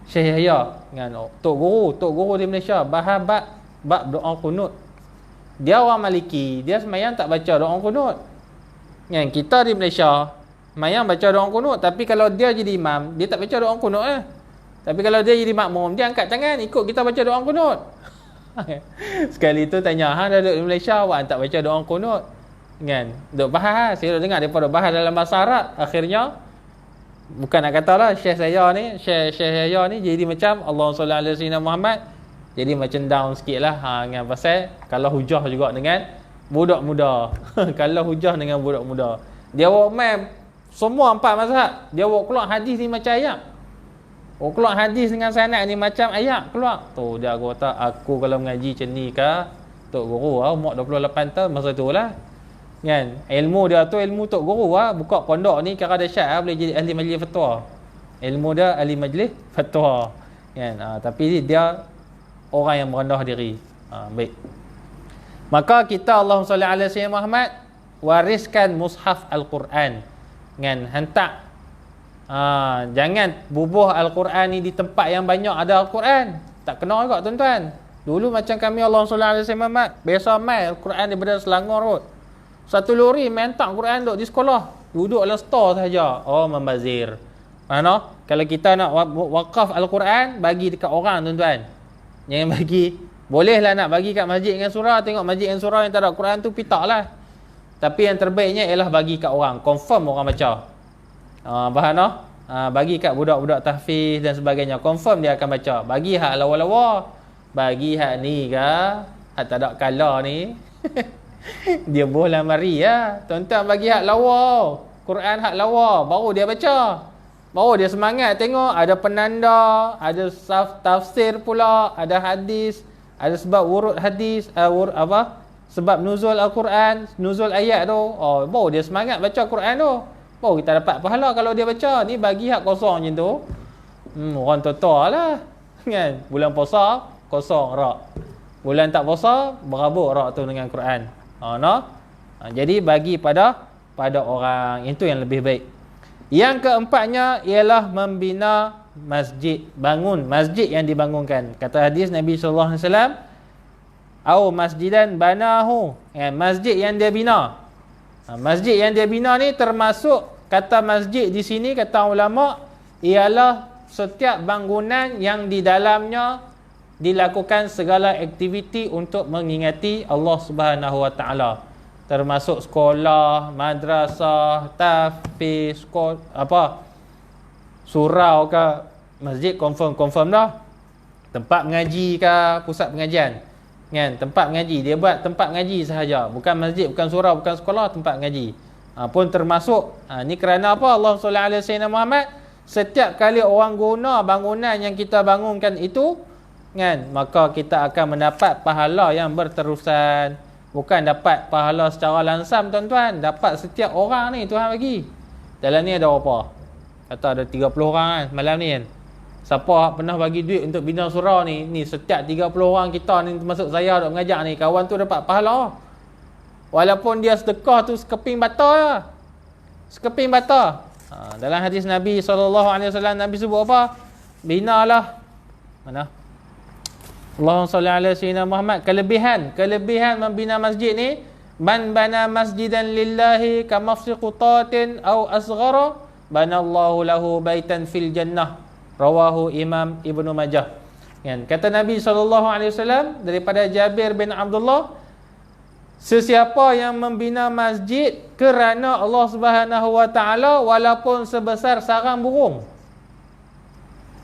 Syekh Yahya dengan tok guru di Malaysia bahas bab doa kunut. Dia orang Maliki, dia semayang tak baca doa kunut. Yang kita di Malaysia mayang baca doa kunut, tapi kalau dia jadi imam, dia tak baca doa kunut Tapi kalau dia jadi makmum, dia angkat tangan ikut kita baca doa kunut. Sekali tu tanya, hang dah duduk di Malaysia awak tak baca doa kunut kan? Duk bahas, saya duk dengar depa duk bahas dalam bahasa Arab. Akhirnya bukan nak katalah syekh saya ni, syekh saya ni jadi macam Allahumma salli ala sayyidina Muhammad, jadi macam down sikitlah dengan pasal kalau hujah juga dengan budak muda. Kalau hujah dengan budak muda, dia bawa main semua 4 mazhab. Dia bawa keluar hadis ni macam ayat. Keluar hadis dengan sanad ni macam ayat keluar. Tu dia kata, aku kalau mengaji macam ni ke tok guru umur 28 tahun masa tu lah kan. Ilmu dia tu ilmu tok guru buka pondok ni kira dahsyat boleh jadi ahli majlis fatwa. Ilmu dia ahli majlis fatwa kan. Tapi dia orang yang merendah diri. Baik. Maka kita Allahumma salli ala sayyidina Muhammad wariskan mushaf Al-Quran kan, hentak jangan bubuh Al-Quran ni di tempat yang banyak ada Al-Quran. Tak kena juga tuan-tuan. Dulu macam kami Allahumma salli ala sayyidina Muhammad biasa main Al-Quran daripada Selangor Road. Satu lori main tak Quran duduk di sekolah, duduk dalam store saja. Oh membazir. Mana kalau kita nak wakaf Al-Quran, bagi dekat orang tuan-tuan. Jangan bagi. Bolehlah nak bagi kat masjid dengan surau, tengok masjid dengan surau yang tak ada Quran tu pitak lah. Tapi yang terbaiknya ialah bagi kat orang, confirm orang baca. Bagi kat budak-budak tahfiz dan sebagainya, confirm dia akan baca. Bagi hak lawa-lawa, bagi hak ni ke, hak tak ada kala ni. Dia boleh mari ya. Tuan-tuan bagi hak lawa, Quran hak lawa, baru dia baca. Baru dia semangat tengok ada penanda, ada tafsir pula, ada hadis, ada sebab wurud hadis, sebab nuzul Al-Quran, nuzul ayat tu. Baru dia semangat baca Quran tu. Baru kita dapat pahala kalau dia baca. Ni bagi hak kosong macam tu. Orang total lah kan. Bulan puasa kosong rak. Bulan tak puasa berabuk rak tu dengan Quran. Jadi bagi pada orang, itu yang lebih baik. Yang keempatnya ialah membina masjid, bangun masjid yang dibangunkan. Kata hadis Nabi sallallahu alaihi wasallam, au masjidan banahu, masjid yang dia bina. Masjid yang dia bina ni termasuk kata masjid di sini kata ulama ialah setiap bangunan yang di dalamnya dilakukan segala aktiviti untuk mengingati Allah Subhanahu Wa Taala. Termasuk sekolah, madrasah, tahfiz, surau ke, masjid confirm dah. Tempat mengaji ke, pusat pengajian kan, tempat mengaji, dia buat tempat mengaji sahaja, bukan masjid, bukan surau, bukan sekolah, tempat mengaji pun termasuk. Ni kerana apa? Allahumma salli ala sayyidina Muhammad, setiap kali orang guna bangunan yang kita bangunkan itu, kan, maka kita akan mendapat pahala yang berterusan. Bukan dapat pahala secara langsam, tuan-tuan. Dapat setiap orang ni Tuhan bagi. Dalam ni ada berapa? Kata ada 30 orang kan malam ni kan. Siapa pernah bagi duit untuk bina surau ni, setiap 30 orang kita ni, termasuk saya duk mengajar ni, kawan tu dapat pahala. Walaupun dia sedekah tu sekeping bata je. Sekeping bata. Dalam hadis Nabi SAW, Nabi sebut apa? Binalah. Mana? Allahumma salli ala sayyidina Muhammad. Kelebihan membina masjid ni, man bana masjidan lillahi kamafsi qutatin aw asghara banallahu lahu baitan fil jannah. Rawahu Imam Ibnu Majah. Kan, kata Nabi SAW daripada Jabir bin Abdullah, sesiapa yang membina masjid kerana Allah Subhanahu Wa Taala walaupun sebesar sarang burung.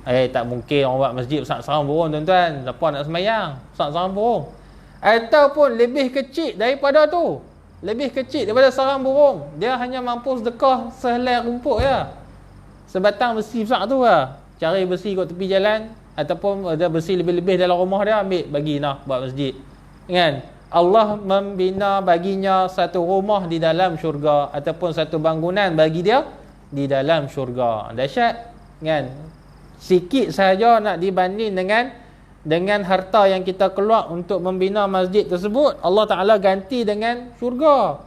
Tak mungkin orang buat masjid besar sarang burung, tuan-tuan. Siapa nak sembahyang besar sarang burung? Ataupun lebih kecil daripada tu, lebih kecil daripada sarang burung, dia hanya mampu sedekah sehelai rumput je, sebatang besi besar tu lah. Cari besi kat tepi jalan, ataupun ada besi lebih-lebih dalam rumah dia, ambil bagi buat masjid, kan? Allah membina baginya satu rumah di dalam syurga, ataupun satu bangunan bagi dia di dalam syurga. Dahsyat, kan? Sikit sahaja nak dibanding dengan harta yang kita keluar untuk membina masjid tersebut, Allah Ta'ala ganti dengan syurga,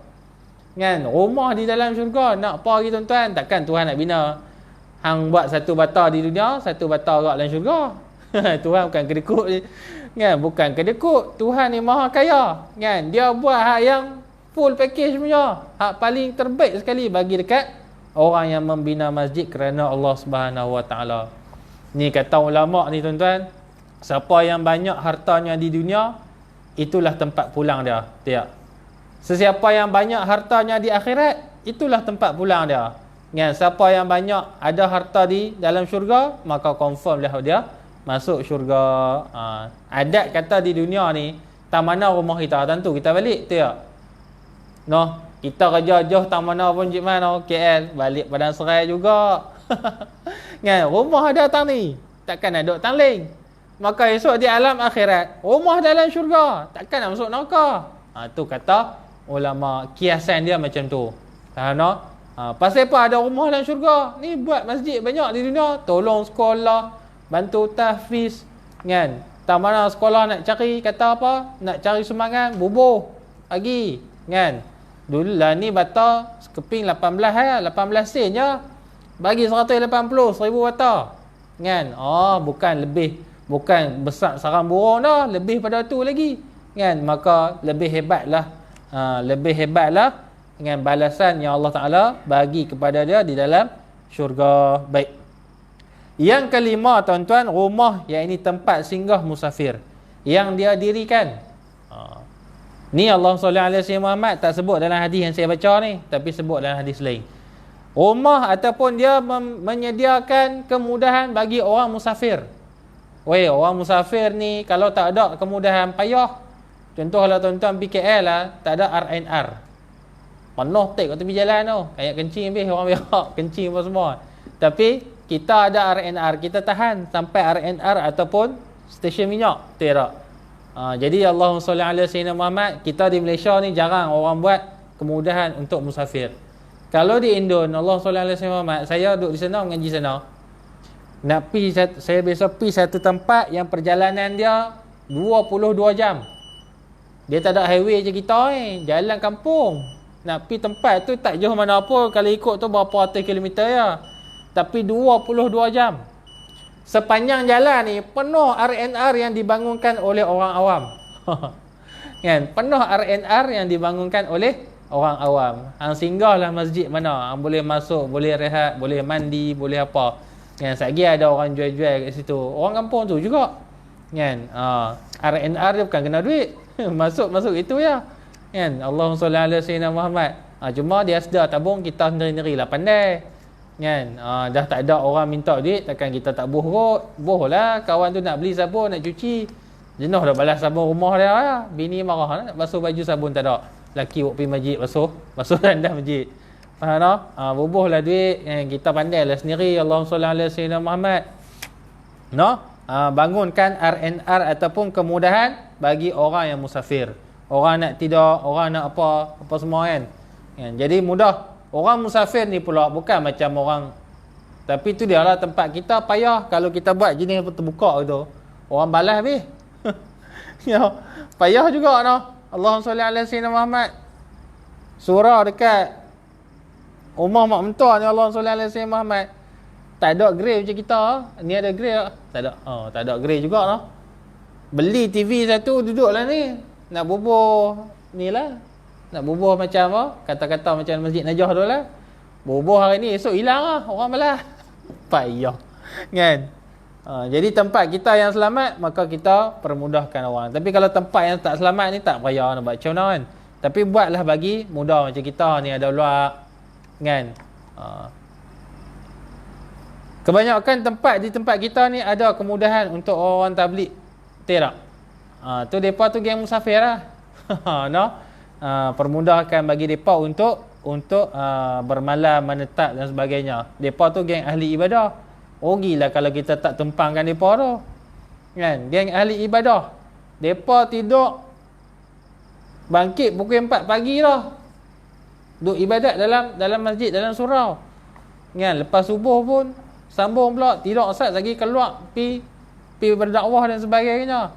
kan? Rumah di dalam syurga. Nak apa lagi, tuan-tuan? Takkan Tuhan nak bina hang buat satu bata di dunia, satu bata kat dalam syurga. Tuhan bukan kedekut, kan? Bukan kedekut. Tuhan ni maha kaya, kan? Dia buat hak yang full package punya, hak paling terbaik sekali bagi dekat orang yang membina masjid kerana Allah Subhanahu Wa Taala. Ni kata ulama ni, tuan-tuan, siapa yang banyak hartanya di dunia, itulah tempat pulang dia. Tiap. Sesiapa yang banyak hartanya di akhirat, itulah tempat pulang dia. Kan? Siapa yang banyak ada harta di dalam syurga, maka confirm lah dia masuk syurga. Adat kata di dunia ni, tak mana rumah kita, tentu kita balik. Tiap. No, kita kerja jauh tak mana pun cik mana, KL, balik Padang Serai juga. Kan, rumah ada datang ni, takkan nak duduk tangling. Maka esok di alam akhirat, rumah dalam syurga, takkan nak masuk neraka. Tu kata ulama, kiasan dia macam tu. Pasal apa ada rumah dalam syurga? Ni buat masjid banyak di dunia, tolong sekolah, bantu tahfiz, kan? Tak mana sekolah nak cari, kata apa? Nak cari sumbangan, bubuh lagi, kan? Dulu lah ni bata sekeping 18 ya, 18 sen je. Bagi 180, 1000 bata. Kan? Bukan lebih, bukan besar sarang burung dah, lebih pada tu lagi. Kan? Maka lebih hebatlah, dengan balasan yang Allah Ta'ala bagi kepada dia di dalam syurga. Baik. Yang kelima, tuan-tuan, rumah, yang ini tempat singgah musafir yang dia dirikan. Ni Allah SWT Muhammad tak sebut dalam hadis yang saya baca ni, tapi sebut dalam hadis lain. Rumah ataupun dia menyediakan kemudahan bagi orang musafir. Orang musafir ni kalau tak ada kemudahan, payah. Contohlah tuan-tuan pergi KL lah, tak ada RNR. Penuh tek kat tepi jalan tu. Kayak kencing habis, orang berak, kencing apa semua. Tapi kita ada RNR, kita tahan sampai RNR ataupun stesen minyak. Tak. Jadi Allahumma salli ala sayyidina Muhammad, kita di Malaysia ni jarang orang buat kemudahan untuk musafir. Kalau di Indon, Allah SWT, saya duduk di sana, mengaji sana. Nak pi, saya biasa pi satu tempat yang perjalanan dia 22 jam. Dia tak ada highway je kita ni, jalan kampung. Nak pi tempat tu tak jauh mana apa, kalau ikut tu berapa ratus kilometer ya. Tapi 22 jam. Sepanjang jalan ni penuh RNR yang dibangunkan oleh orang awam. Kan? Penuh RNR yang dibangunkan oleh orang awam. Hang singgahlah masjid mana, hang boleh masuk, boleh rehat, boleh mandi, boleh apa. Kan, satgi ada orang jual-jual kat situ. Orang kampung tu juga. Kan? RNR dia bukan kena duit. Masuk itu ya. Kan? Allahumma salli ala sayyidina Muhammad. Cuma dia sedar tabung, kita sendiri-sendiri lah pandai. Kan? Dah tak ada orang minta duit, takkan kita tak buh kot. Buh lah, kawan tu nak beli sabun, nak cuci. Jenuh dah balas sabun rumah dia lah. Bini marah nak basuh baju sabun tak ada. Laki buat pergi masjid basuh tandas masjid. Faham tak? Bubuhlah duit, kita pandailah sendiri. Allahumma salli ala sayyidina Muhammad. No? Bangunkan RNR ataupun kemudahan bagi orang yang musafir. Orang nak tidur, orang nak apa semua kan. Jadi mudah. Orang musafir ni pula bukan macam orang, tapi tu dia lah tempat kita payah kalau kita buat jenis terbuka tu. Orang balas habis. Ya, payah juga noh. Allahumma salli ala sayyidina Muhammad. Surah dekat rumah mak mentua ni Allahumma salli ala sayyidina Muhammad. Tak ada grey macam kita. Ni ada grey tak? Tak ada. Tak ada grey juga noh. Beli TV satu duduklah ni. Nak bubuh ni lah. Nak bubuh macam apa? Kata-kata macam Masjid Najah tu lah. Bubuh hari ni, esok hilang lah. Orang balas. Payah. Kan? Jadi tempat kita yang selamat, maka kita permudahkan orang. Tapi kalau tempat yang tak selamat ni, tak payah nak buat macam mana kan. Tapi buatlah bagi mudah macam kita ni ada luar. Kan? Kebanyakan tempat di tempat kita ni ada kemudahan untuk orang tabligh. Betul tak? Tu mereka tu geng musafir lah. No? Permudahkan bagi mereka untuk bermalam, menetap dan sebagainya. Mereka tu geng ahli ibadah. Rugilah kalau kita tak tumpangkan mereka tu. Kan? Geng ahli ibadah. Mereka tidur bangkit pukul 4 pagi dah. Duk ibadat dalam masjid, dalam surau. Kan? Lepas subuh pun sambung pula, tidur asal lagi keluar pi berdakwah dan sebagainya.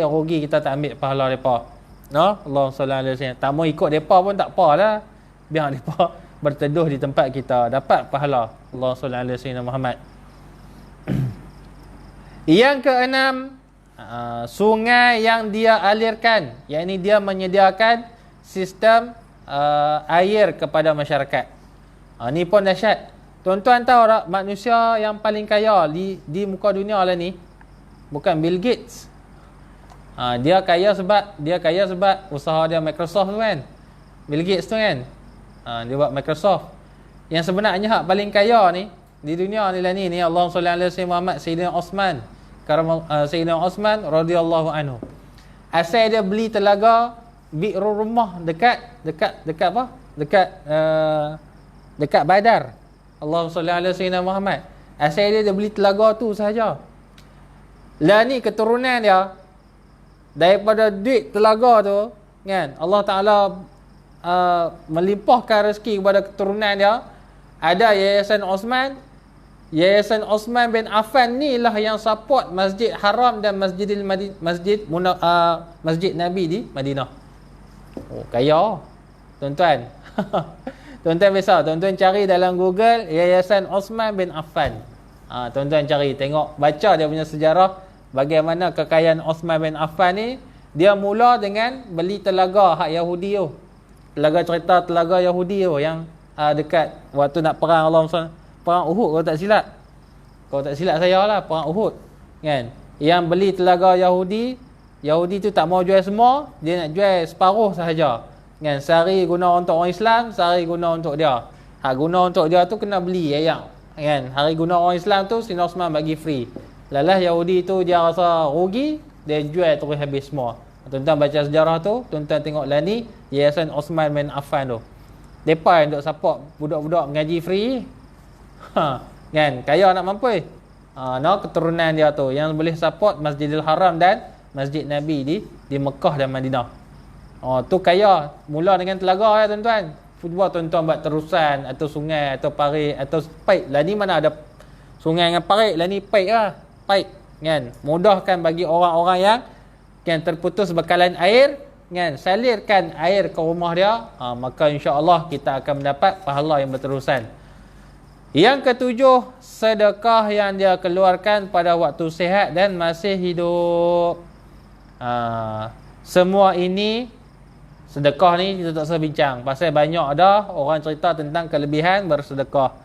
Rugi kita tak ambil pahala mereka. No? Allahumma salli ala sayyidina. Tak mau ikut mereka pun tak apalah. Biar mereka berteduh di tempat kita, dapat pahala. Allahumma salli ala sayyidina Muhammad. Yang keenam, sungai yang dia alirkan, yakni dia menyediakan sistem air kepada masyarakat. Ni pun dahsyat. Tuan-tuan tahu tak, manusia yang paling kaya di muka dunia lah ni bukan Bill Gates. Dia kaya sebab usaha dia Microsoft tu kan. Bill Gates tu kan. Dia buat Microsoft. Yang sebenarnya hak paling kaya ni di dunia ni lah ni Allahumma salli ala sayyidina Muhammad, Sayyidina Osman. Sayyidina Osman radhiyallahu anhu. Asal dia beli telaga Bi'rul Rumah dekat apa? Dekat Badar. Allahumma salli ala sayyidina Muhammad. Asal dia beli telaga tu sahaja. Lah ni keturunan dia daripada duit telaga tu kan, Allah Taala melimpahkan rezeki kepada keturunan dia. Ada Yayasan Osman bin Affan ni lah yang support Masjid Haram dan Masjid Nabi di Madinah. Kaya tuan-tuan. Tuan-tuan biasa, tuan-tuan cari dalam Google Yayasan Osman bin Affan. Tuan-tuan cari, tengok, baca dia punya sejarah bagaimana kekayaan Osman bin Affan ni. Dia mula dengan beli telaga hak Yahudi tu. Telaga Yahudi tu yang dekat waktu nak perang perang Uhud kalau tak silap. Kalau tak silap saya lah, perang Uhud. Kan? Yang beli telaga Yahudi tu tak mau jual semua, dia nak jual separuh sahaja. Kan? Sehari guna untuk orang Islam, sehari guna untuk dia. Hak guna untuk dia tu kena beli ayam. Kan? Hari guna orang Islam tu Sayyidina Osman bagi free. Lalah Yahudi tu dia rasa rugi, dia jual terus habis semua. Tuan-tuan baca sejarah tu, tuan-tuan tengok lah ni Yayasan Osman bin Affan tu. Depa yang duk support budak-budak mengaji free. Kan, kaya nak mampu. Keturunan dia tu yang boleh support Masjidil Haram dan Masjid Nabi di Mekah dan Madinah. Tu kaya, mula dengan telaga ya tuan-tuan. Cuba tuan-tuan buat terusan atau sungai atau parit atau paip. Lah ni mana ada sungai dengan parit, lah ni paip lah. Paip, kan. Mudahkan bagi orang-orang yang terputus bekalan air, kan, salirkan air ke rumah dia, maka insya-Allah kita akan mendapat pahala yang berterusan. Yang ketujuh, sedekah yang dia keluarkan pada waktu sihat dan masih hidup. Semua ini sedekah ni kita tak usah bincang, pasal banyak dah orang cerita tentang kelebihan bersedekah.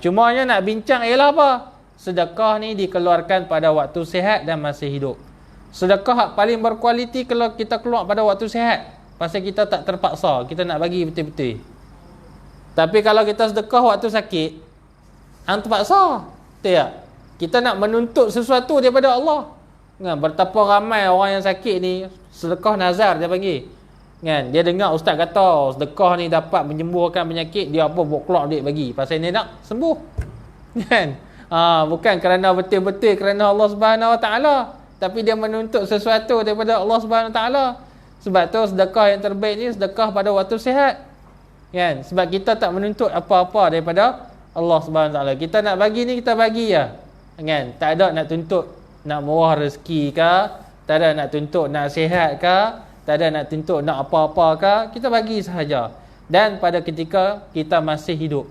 Cumanya nak bincang ialah apa? Sedekah ni dikeluarkan pada waktu sihat dan masih hidup. Sedekah paling berkualiti kalau kita keluar pada waktu sihat, pasal kita tak terpaksa, kita nak bagi betul-betul. Tapi kalau kita sedekah waktu sakit, terpaksa. Betul tak? Kita nak menuntut sesuatu daripada Allah. Betapa ramai orang yang sakit ni, sedekah nazar dia panggil. Kan? Dia dengar ustaz kata sedekah ni dapat menyembuhkan penyakit, dia apa buat keluar duit bagi. Pasal dia nak sembuh. Kan? Bukan kerana betul-betul kerana Allah Subhanahu Wa Taala, tapi dia menuntut sesuatu daripada Allah Subhanahu Wa Taala. Sebab tu sedekah yang terbaik ni sedekah pada waktu sihat. Kan? Sebab kita tak menuntut apa-apa daripada Allah Subhanahu Wa Taala. Kita nak bagi ni, kita bagi ya. Kan? Tak ada nak tuntut nak murah rezeki ke, tak ada nak tuntut nak sihat ke, tak ada nak tuntut nak apa-apa ke, kita bagi sahaja. Dan pada ketika kita masih hidup.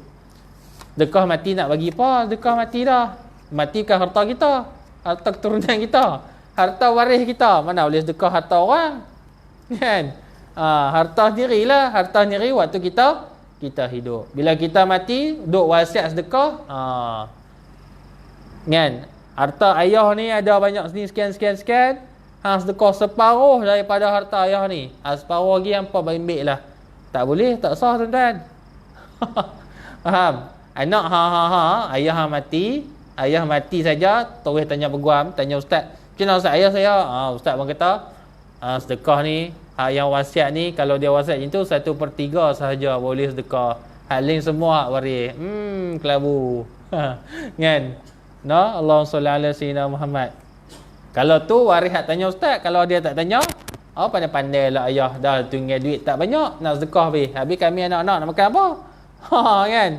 Sedekah mati nak bagi apa? Sedekah mati dah. Mati kan harta kita, harta keturunan kita, harta waris kita. Mana boleh sedekah harta orang? Kan? Harta sendiri lah. Harta sendiri waktu kita hidup. Bila kita mati, duk wasiat sedekah. Kan? Harta ayah ni ada banyak sini sekian. Sedekah separuh daripada harta ayah ni. Separuh lagi hampa ambil lah. Tak boleh, tak sah tuan-tuan. Faham? Anak ayah mati saja, terus tanya peguam, tanya ustaz. Macam mana ustaz ayah saya? Ustaz pun kata, sedekah ni, yang wasiat ni, kalau dia wasiat macam tu 1/3 sahaja boleh sedekah. Hak lain semua hak waris. Kelabu. Kan? No, Allahumma salli ala sayyidina Muhammad. Kalau tu waris hak tanya ustaz, kalau dia tak tanya, pandai-pandai lah ayah dah tinggal duit tak banyak nak sedekah habis kami anak-anak nak makan apa? Kan?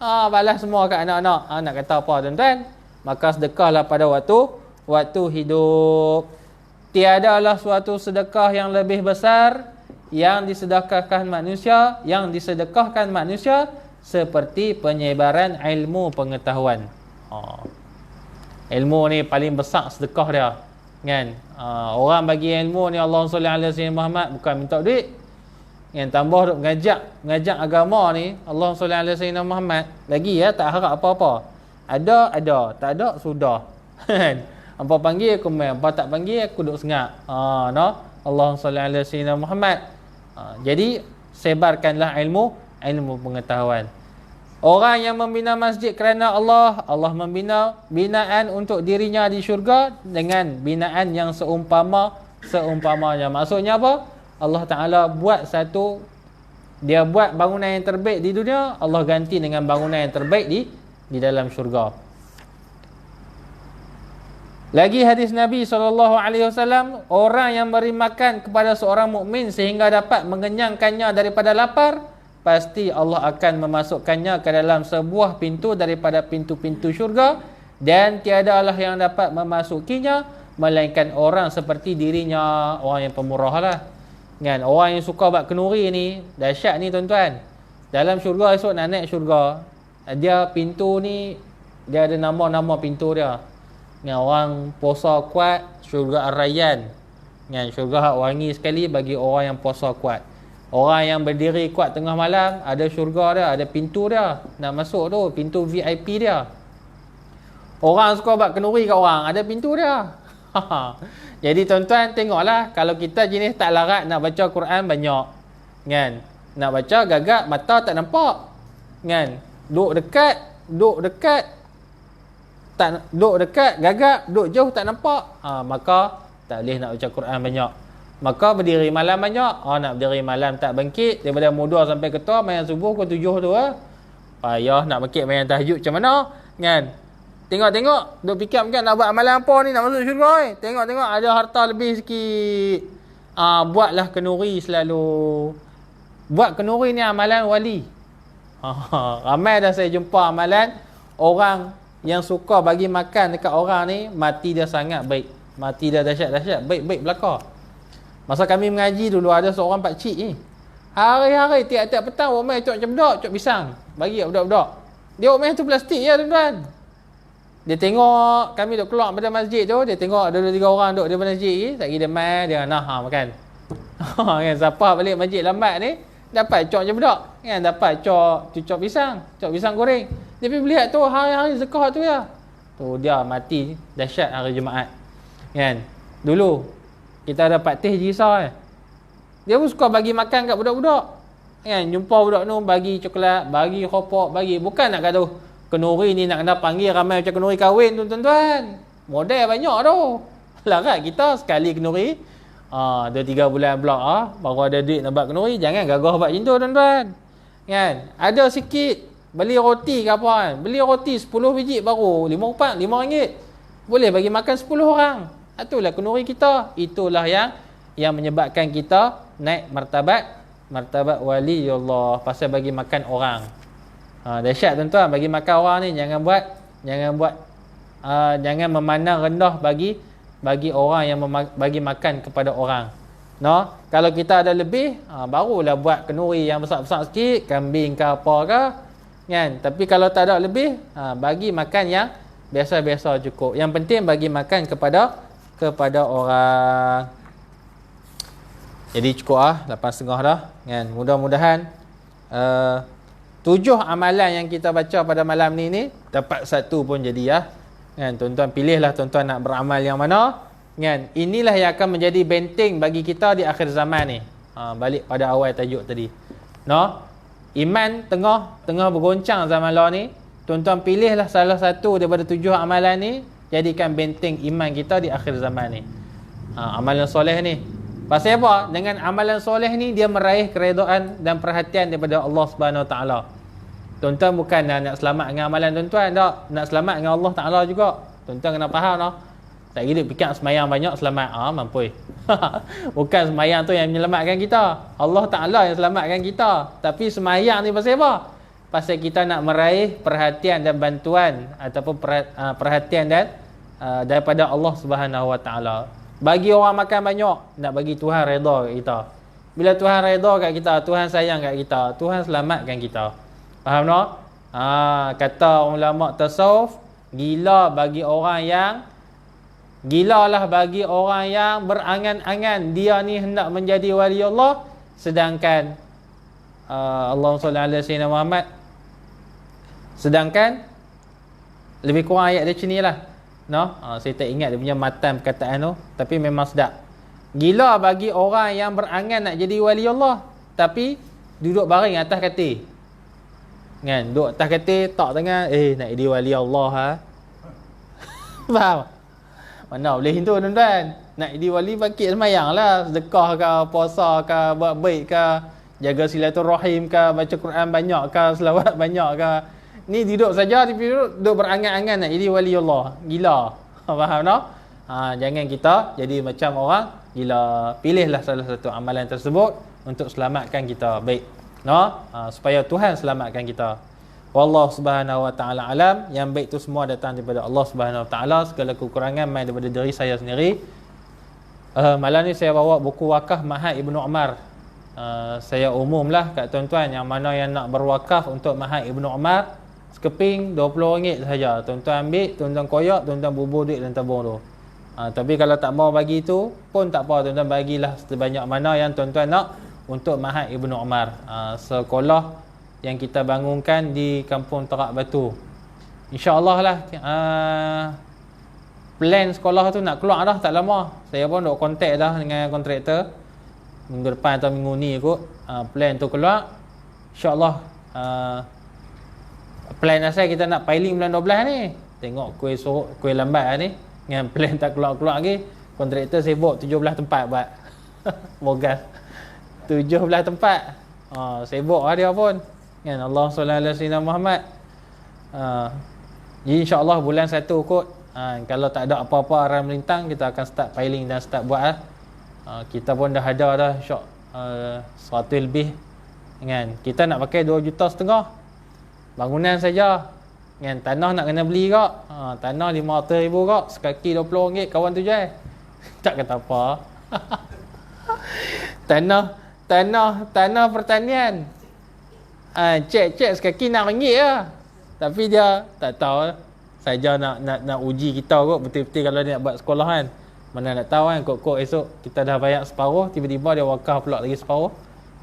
Balas semua kat anak-anak. Nak kata apa tuan-tuan? Maka sedekahlah pada waktu hidup. Tiadalah suatu sedekah yang lebih besar yang disedekahkan manusia seperti penyebaran ilmu pengetahuan. Ilmu ni paling besar sedekah dia. Kan? Orang bagi ilmu ni Allahumma salli ala sayyidina Muhammad bukan minta duit. Yang tambah duk mengajak agama ni Allahumma salli ala sayyidina Muhammad. Lagi ya tak harap apa-apa. Ada, tak ada sudah. Kan? Apa panggil aku main, apa tak panggil aku duk sengak. No? Allahumma salli ala sayyidina Muhammad. Jadi sebarkanlah ilmu pengetahuan. Orang yang membina masjid kerana Allah membina binaan untuk dirinya di syurga dengan binaan yang seumpamanya. Maksudnya apa? Allah Ta'ala dia buat bangunan yang terbaik di dunia, Allah ganti dengan bangunan yang terbaik di dalam syurga. Lagi hadis Nabi SAW, orang yang beri makan kepada seorang mukmin sehingga dapat mengenyangkannya daripada lapar, pasti Allah akan memasukkannya ke dalam sebuah pintu daripada pintu-pintu syurga, dan tiadalah yang dapat memasukinya melainkan orang seperti dirinya, orang yang pemurah lah. Kan? Orang yang suka buat kenuri ni dahsyat ni tuan-tuan. Dalam syurga esok nak naik syurga, dia pintu ni dia ada nama-nama pintu dia. Kan? Orang puasa kuat syurga Ar-Rayyan. Kan? Syurga hak wangi sekali bagi orang yang puasa kuat. Orang yang berdiri kuat tengah malam, ada syurga dia, ada pintu dia. Nak masuk tu, pintu VIP dia. Orang suka buat kenuri kat orang, ada pintu dia. Jadi tuan-tuan tengoklah, kalau kita jenis tak larat nak baca Quran banyak. Kan? Nak baca gagak mata tak nampak. Kan? Duk dekat, gagak, duk jauh tak nampak. Maka tak boleh nak baca Quran banyak. Maka berdiri malam banyak. Nak berdiri malam tak bangkit daripada muda sampai ketua main subuh pukul 7 tu payah nak bangkit main tahajud macam mana? Kan? Tengok duk fikir kan nak buat amalan apa ni nak masuk syurga Tengok ada harta lebih sikit. Buatlah kenuri selalu. Buat kenuri ni amalan wali. Ramai dah saya jumpa amalan orang yang suka bagi makan dekat orang ni, mati dia sangat baik. Mati dia dahsyat, baik belaka. Masa kami mengaji dulu ada seorang pakcik ni. Hari-hari tiap-tiap petang omai cok cemdok, cok pisang. Bagi kat budak-budak. Dia omai tu plastik ya tuan-tuan. Dia tengok kami duk keluar pada masjid tu, dia tengok ada 2-3 orang duk di masjid ni, tak kira dia mai, dia makan. Kan siapa balik masjid lambat ni dapat cok cemdok, kan dapat cok pisang goreng. Dia pergi lihat tu hari-hari zakah tu ya. Tu dia mati dahsyat hari Jumaat. Kan? Dulu kita dapat teh jisa dia pun suka bagi makan kat budak-budak. Kan? Jumpa budak tu bagi coklat, bagi hopok, bagi. Bukan nak kata kenuri ni nak kena panggil ramai macam kenuri kahwin tu tuan-tuan. Model banyak tu. Larat kita sekali kenuri. 2-3 bulan pula baru ada duit nak buat kenduri. Jangan gagah buat macam tu tuan-tuan. Kan? Ada sikit beli roti ke apa kan. Beli roti 10 biji baru RM5. Boleh bagi makan 10 orang. Itulah kenduri kita. Itulah yang menyebabkan kita naik martabat wali Allah pasal bagi makan orang. Dahsyat tuan-tuan, bagi makan orang ni jangan memandang rendah bagi orang yang bagi makan kepada orang. Kalau kita ada lebih, barulah buat kenduri yang besar-besar sikit, kambing ke apa ke, kan? Tapi kalau tak ada lebih, bagi makan yang biasa-biasa cukup. Yang penting bagi makan kepada orang. Jadi cukup 8.30 dah, kan? Mudah-mudahan 7 amalan yang kita baca pada malam ni dapat satu pun jadi kan? Tuan-tuan pilihlah tuan-tuan nak beramal yang mana, kan? Inilah yang akan menjadi benteng bagi kita di akhir zaman ni. Balik pada awal tajuk tadi. Iman tengah bergoncang zaman law ni. Tuan-tuan pilihlah salah satu daripada 7 amalan ni, jadikan benteng iman kita di akhir zaman ni. Amalan soleh ni. Pasal apa? Dengan amalan soleh ni dia meraih keredaan dan perhatian daripada Allah Subhanahu Wa Taala. Tuan-tuan bukan nak selamat dengan amalan tuan-tuan, tak. Nak selamat dengan Allah Taala juga. Tuan-tuan kena faham dah. Tak kira fikir semayang banyak selamat. Mampu. Bukan semayang tu yang menyelamatkan kita. Allah Taala yang selamatkan kita. Tapi semayang ni pasal apa? Pasal kita nak meraih perhatian dan bantuan ataupun perhatian dan daripada Allah Subhanahu Wa Taala. Bagi orang makan banyak, nak bagi Tuhan redha kat kita. Bila Tuhan redha kat kita, Tuhan sayang kat kita, Tuhan selamatkan kita. Faham tak? Kata ulama tasawuf, gilalah bagi orang yang berangan-angan dia ni hendak menjadi wali Allah, sedangkan Allahumma salli ala sayyidina Muhammad, sedangkan lebih kurang ayat dia sini lah. Saya tak ingat dia punya matan perkataan tu, tapi memang sedap. Gila bagi orang yang berangan nak jadi wali Allah, tapi duduk baring atas katil. Kan? Duduk atas katil, tak tengah, nak jadi wali Allah Faham? Mana boleh itu tuan-tuan? Nak jadi wali bangkit semayang lah, sedekah ke, puasa ke, buat baik ke, jaga silaturahim ke, baca Quran banyak ke, selawat banyak ke. Ni duduk saja, duduk berangan-angan nak jadi wali Allah. Gila. Faham tak? Jangan kita jadi macam orang gila. Pilihlah salah satu amalan tersebut untuk selamatkan kita baik. Supaya Tuhan selamatkan kita. Wallahu subhanahu wa ta'ala alam. Yang baik tu semua datang daripada Allah subhanahu wa ta'ala. Segala kekurangan main daripada diri saya sendiri. Malam ni saya bawa buku wakaf Mahad Ibnu Umar. Saya umumlah kat tuan-tuan yang mana yang nak berwakaf untuk Mahad Ibnu Umar, sekeping RM20 sahaja. Tuan-tuan ambil, tuan-tuan koyak, tuan-tuan bubur duit dalam tabung tu. Tapi kalau tak mau bagi tu pun tak apa, tuan-tuan bagilah sebanyak mana yang tuan-tuan nak untuk Mahad Ibnu Umar, sekolah yang kita bangunkan di Kampung Terak Batu. InsyaAllah lah plan sekolah tu nak keluar dah tak lama. Saya pun duk kontak dah dengan kontraktor. Minggu depan atau minggu ni kot plan tu keluar. InsyaAllah plan asal kita nak piling bulan 12 ni. Tengok kuih lambat ni, dengan plan tak keluar-keluar lagi. Kontraktor sibuk 17 tempat buat bogas 17 tempat. Sibuk lah dia pun kan. Allah SWT Muhammad. Jadi insyaAllah bulan 1 kot, kalau tak ada apa-apa arah melintang, kita akan start piling dan start buat kita pun dah ada dah 100 lebih kan. Kita nak pakai 2,5 juta bangunan saja kan. Tanah nak kena beli kak, tanah 500,000 kak, sekaki RM20 kawan tu je. Tak kata apa. tanah pertanian, cek sekaki RM6 lah. Tapi dia tak tahu saja nak uji kita kot betul-betul kalau dia nak buat sekolah kan. Mana nak tahu kan, kok esok kita dah bayar separuh, tiba-tiba dia wakaf pula lagi separuh.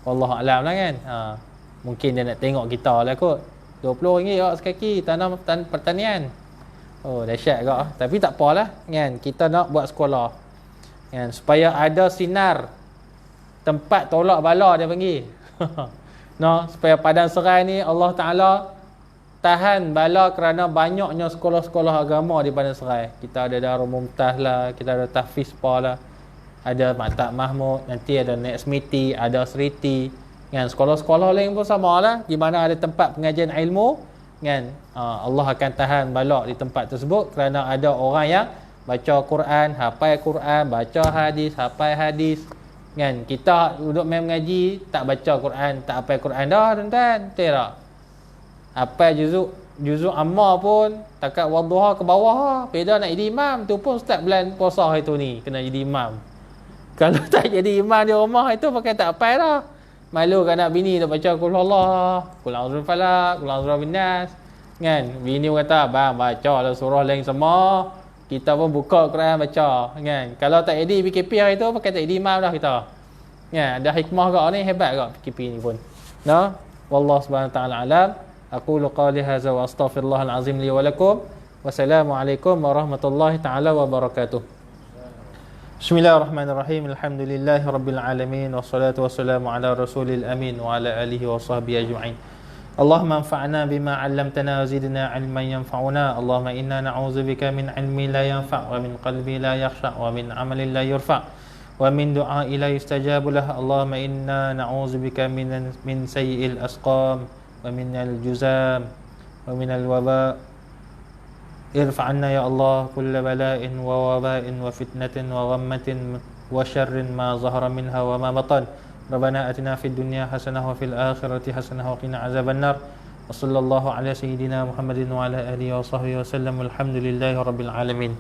Wallahualam lah kan. Mungkin dia nak tengok kita lah kot. RM20 kot sekaki tanah pertanian. Dahsyat kot. Tapi tak apalah kan, kita nak buat sekolah kan, supaya ada sinar, tempat tolak bala dia panggil. Supaya Padang Serai ni Allah Ta'ala tahan bala kerana banyaknya sekolah-sekolah agama di Padang Serai. Kita ada Darul Mumtaz lah, kita ada Tahfiz lah. ada Maktab Mahmud, nanti ada Nexmiti, ada Seriti, kan. Sekolah-sekolah lain pun sama lah, di mana ada tempat pengajian ilmu, kan. Allah akan tahan balak di tempat tersebut kerana ada orang yang baca Quran, hafal Quran, baca hadis, hafal hadis, kan. Kita duduk main mengaji tak baca Quran, tak hafal Quran dah tuan-tuan, betul tak? Hafal juzuk amma pun takat wadduha ke bawah, beda nak jadi imam tu pun start bulan puasa itu ni kena jadi imam. Kalau tak jadi imam di rumah itu pakai tak hafal dah. Malu kan anak bini tak baca qul huwallah, qul a'udzu falaq, qul a'udzu binnas, kan. Bini kata, "Bang, baca lah surah lain semua." Kita pun buka Quran baca, kan. Kalau tak jadi PKP hari tu pakai tak jadi imam dah kita. Ya, ada hikmah kat ni, hebat kat PKP ni pun. Nah, wallahu subhanahu wa ta'ala alam. Aqulu qali hadza wa astaghfirullahal azim li wa lakum. Wassalamualaikum warahmatullahi taala wabarakatuh. Bismillahirrahmanirrahim. Alhamdulillahi rabbil alamin wassalatu wassalamu ala rasulil amin wa ala alihi wa sahbihi ajma'in. Allahumma anfa'na bima 'allamtana wa zidna 'ilman yanfa'una. Allahumma inna na'udzubika min 'ilmin la yanfa' wa min qalbin la yakhsha' wa min 'amalin la yurfa' wa min du'a'in la yustajabu lahu. Allahumma inna na'udzubika min sayyi'il asqam wa min al-juzam wa min al-waba'. Irfa' 'anna ya Allah kulla bala'in wa waba'in wa fitnatin wa ghammatin wa syarrin ma zahara minha wa ma batan. Rabbana atina fid dunya hasanah wa fil akhirati hasanah wa qina azabannar. Wa sallallahu ala sayyidina Muhammadin wa ala alihi wa sahbihi wa sallam. Alhamdulillahi rabbil alamin.